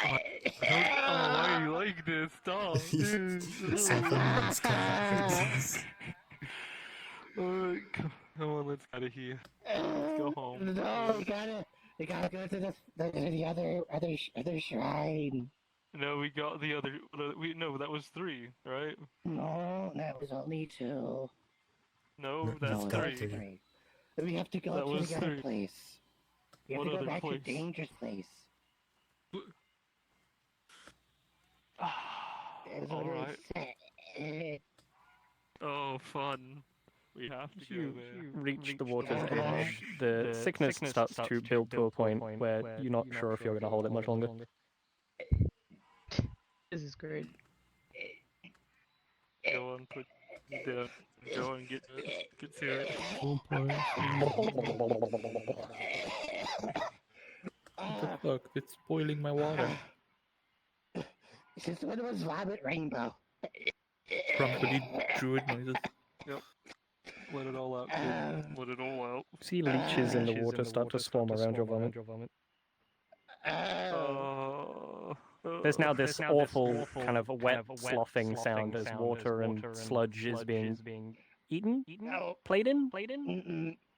Oh, why are you like this? Stop. Alright, come on, let's get out of here. Let's go home. No, we gotta go to the other shrine. No, we got the other. No, that was 3, right? No, that was only 2. No, that's 3. We have to go to the other place. We have to go back to Danger's place. Alright. Oh, fun. We have to go there. You reach the water's edge. The sickness starts to build to a point where you're not sure if you're going to hold it much longer. This is great. Go on, go and get serious. Look, it's spoiling my water. Since when was Rabbit Rainbow? Grumpily druid noises. Yep. Let it all out, kid. Let it all out. See leeches in the water start to swarm around your vomit. There's now this awful kind of wet sloughing sound as water and sludge is being eaten? Played in?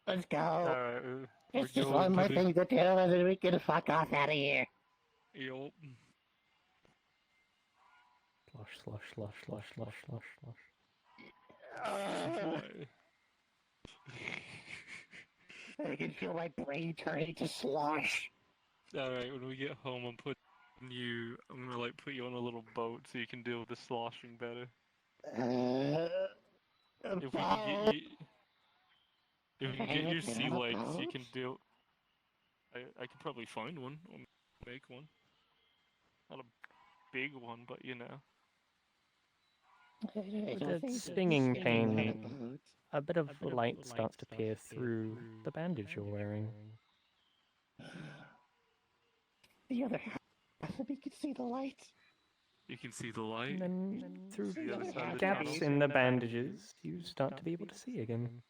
Let's go. Alright, It's just one more thing to do, and then we can fuck off out of here. Yup. Slosh. I can feel my brain turning to slosh. Alright, when we get home, I'm gonna put you on a little boat so you can deal with the sloshing better. If we can get your sea legs, you can do. I could probably find one or make one. Not a big one, but you know. With the stinging pain, a bit of light starts to peer through the bandage you're wearing. The other half of me can see the light. You can see the light. And then through the other side of the gaps tunnel. in the bandages, you start to be able to see again.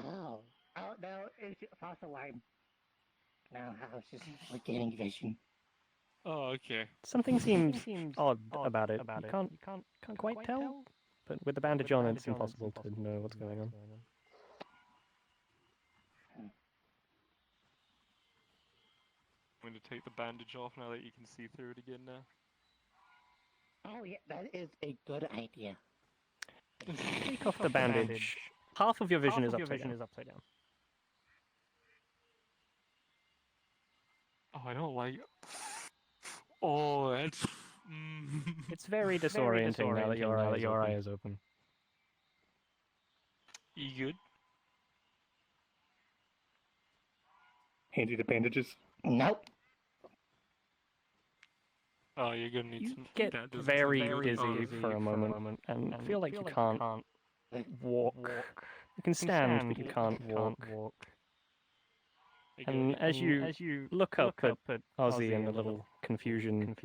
Oh, no, it's also no, I was just getting vision. Oh, okay. Something seems odd about it. You can't quite tell, but with the bandage on, it's impossible to know what's going on. I'm going to take the bandage off now that you can see through it again now. Oh yeah, that is a good idea. Take off the bandage. Half of your vision is upside down. Oh, I don't like. Oh, that's. It's very disorienting now that your eye is open. You good? Hand you the bandages. Nope. Oh, you're gonna need some. Get very dizzy for a moment and feel like you can't walk. You can stand, but you can't walk. And as you look up at Ozzy in a little confusion,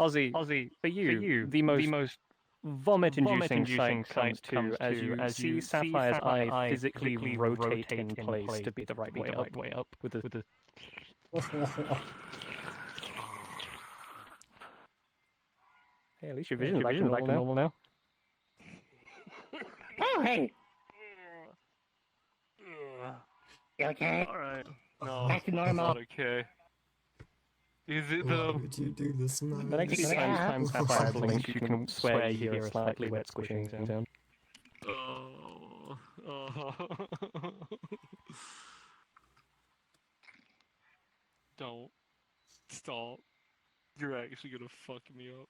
Ozzy, for you, the most vomit-inducing sight comes to as you see Sapphire's eye physically rotate in place to be the right way up with the. Hey, at least your vision's back to normal now. Oh, hey! You okay? Alright. No, Back to normal. not okay. Is it though? Why would you do this, man? The next time Sapphire blinks, you can swear you hear a slightly wet squishing sound. Oh. Don't. Stop. You're actually gonna fuck me up.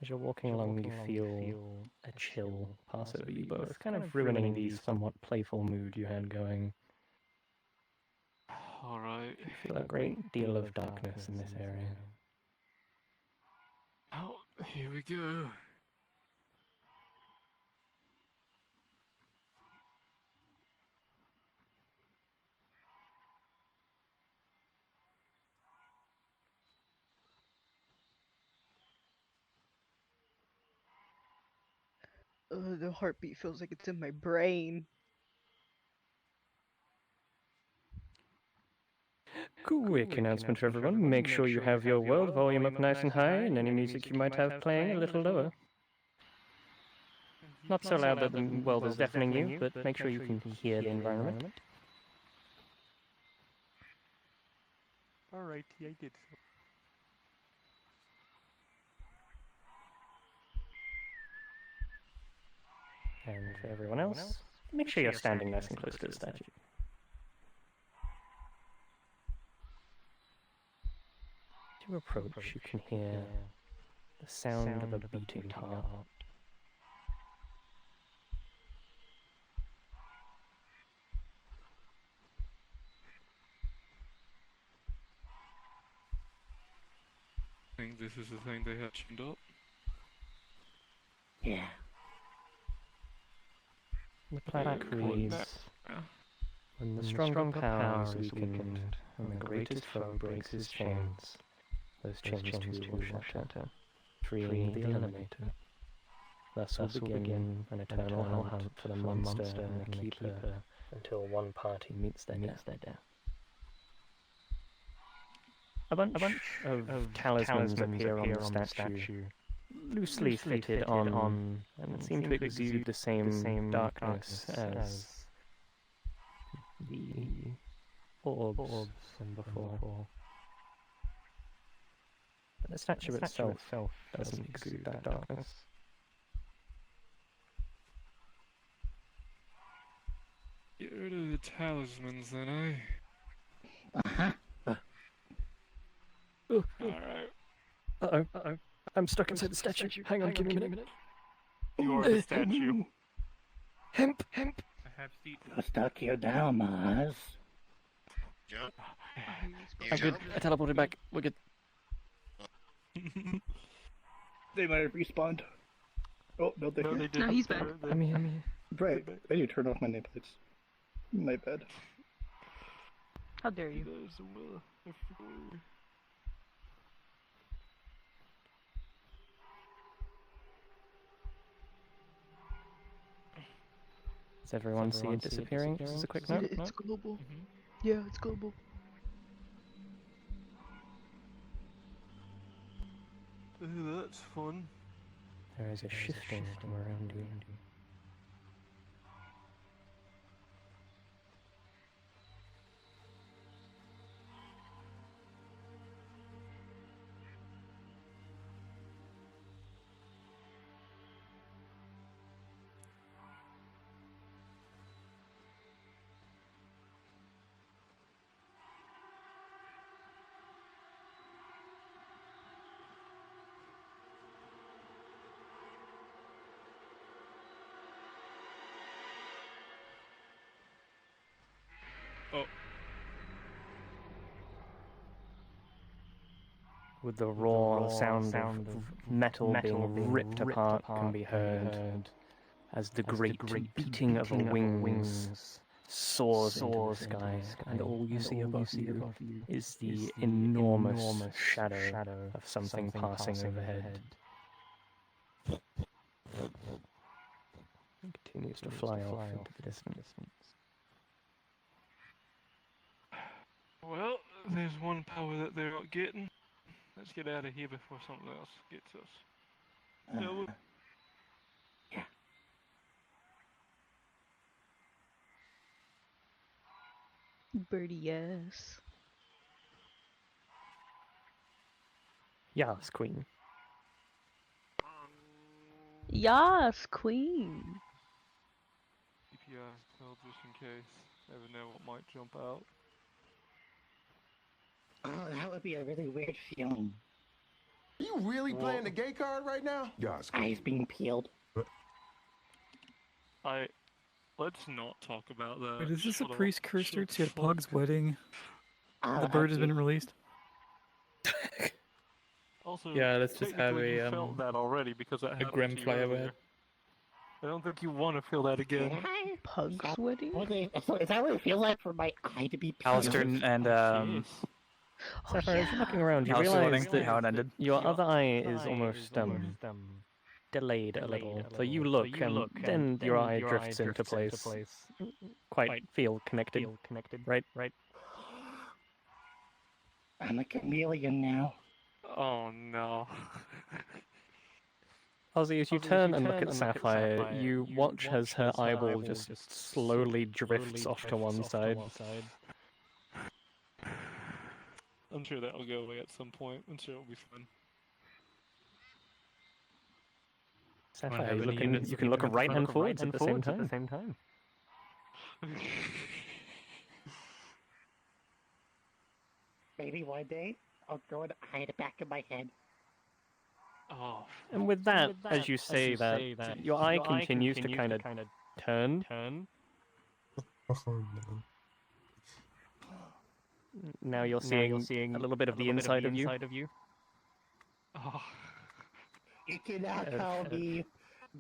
As you're walking along, you feel a chill pass over you both, kind of ruining the somewhat playful mood you had going. Alright. You feel a great deal of darkness in this area. Oh, here we go. The heartbeat feels like it's in my brain. Quick announcement for everyone. Make sure you have your world volume up nice and high, and any music you might have playing a little lower. Not so loud that the world is deafening you, but make sure you can hear the environment. Alright, I did so. And for everyone else, make sure you're standing nice and close to the statue. As you approach, you can hear the sound of a beating heart. I think this is the thing they have tuned up. Yeah. The plaque reads, "When the stronger power is weakened, and the greatest foe breaks his chains, those chains too will shatter, freeing the Eliminator. Thus will begin an eternal hunt for the monster and the Keeper, until one party meets their death." A bunch of talismans appear on the statue, loosely fitted on, and seem to exude the same darkness as the orbs from before. But the statue itself doesn't exude that darkness. Get rid of the talismans then, eh? Uh-huh. Alright. Uh-oh. I'm stuck inside the statue. Hang on, give me a minute. You are the statue. Hemp. I have feet. I'll stuck you down, Maz. Jump. I'm good. I teleported back. We're good. They might have respawned. Oh, no, they didn't. No, he's back. I'm here. Right, I need to turn off my nameplates. My bad. How dare you? Does everyone see it disappearing? Just as a quick note. It's global. Yeah, it's global. That's fun. There is a shifting around you. Oh. With the raw sound of metal being ripped apart can be heard as the great beating of wings soars into the sky, and all you see above you is the enormous shadow of something passing overhead. It continues to fly off into the distance. Well, there's one power that they're not getting. Let's get out of here before something else gets us. Yeah. Birdie, yes. Yes, Queen. Yes, Queen. CPR, well, just in case. Never know what might jump out. Oh, that would be a really weird feeling. Are you really playing the gay card right now? Yes. Eyes being peeled. Let's not talk about that. Wait, is this a Shut up. precursor to Shut Pug's wedding? Oh, The bird has been released. Also, Yeah, let's just have technically you a felt that already because that happened grim to you fly earlier. away. I don't think you want to feel that again. Pug's wedding? So is that what it feels like for my eye to be peeled? Alistair and Sapphire, as you're looking around, you Alistair realize wedding, how it that ended. your other eye is almost delayed a little. So you look, and then your eye drifts into place. Quite feel connected, right? I'm a chameleon now. Oh no. Ozzy, as you turn and look at Sapphire, you watch as her eyeball just slowly drifts off to one side. I'm sure that'll go away at some point. I'm sure it'll be fun. Sapphire, you can look right and forwards at the same time. Maybe one day I'll grow an eye at the back of my head. Oh. And with that, as you say that, your eye continues to kind of turn. Oh no. Now you're seeing a little bit of the inside of you. Oh. You can now call me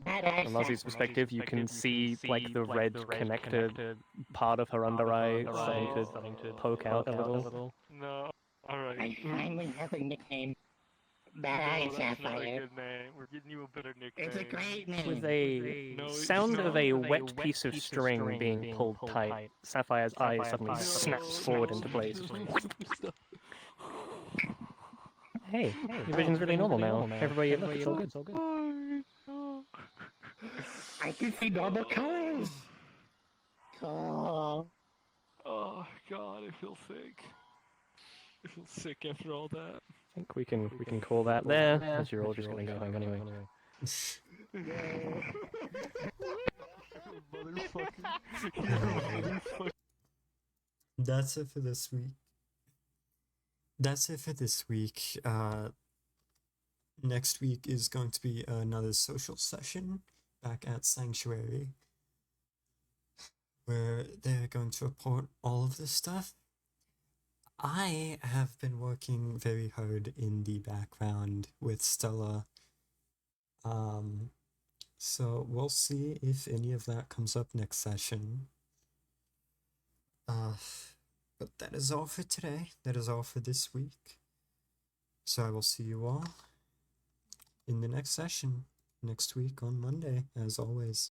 Badass. From Ozzy's perspective, you can see like the red connected part of her under eye starting to poke out a little. No. Alright. I finally have a nickname. No, Badass that's not a Sapphire. good name. We're getting you a better nickname. It's a great name. With a sound of a wet piece of string being pulled tight, Sapphire's eye suddenly snaps forward into place. Hey, your vision's really normal now. Everybody look, it's all good. I can see normal colors. Oh. Oh god, I feel sick. I feel sick after all that. I think we can call that there, as you're all just gonna go home anyway. That's it for this week. next week is going to be another social session back at Sanctuary, where they're going to report all of this stuff. I have been working very hard in the background with Stella. So we'll see if any of that comes up next session. But that is all for today. That is all for this week. So I will see you all in the next session next week on Monday, as always.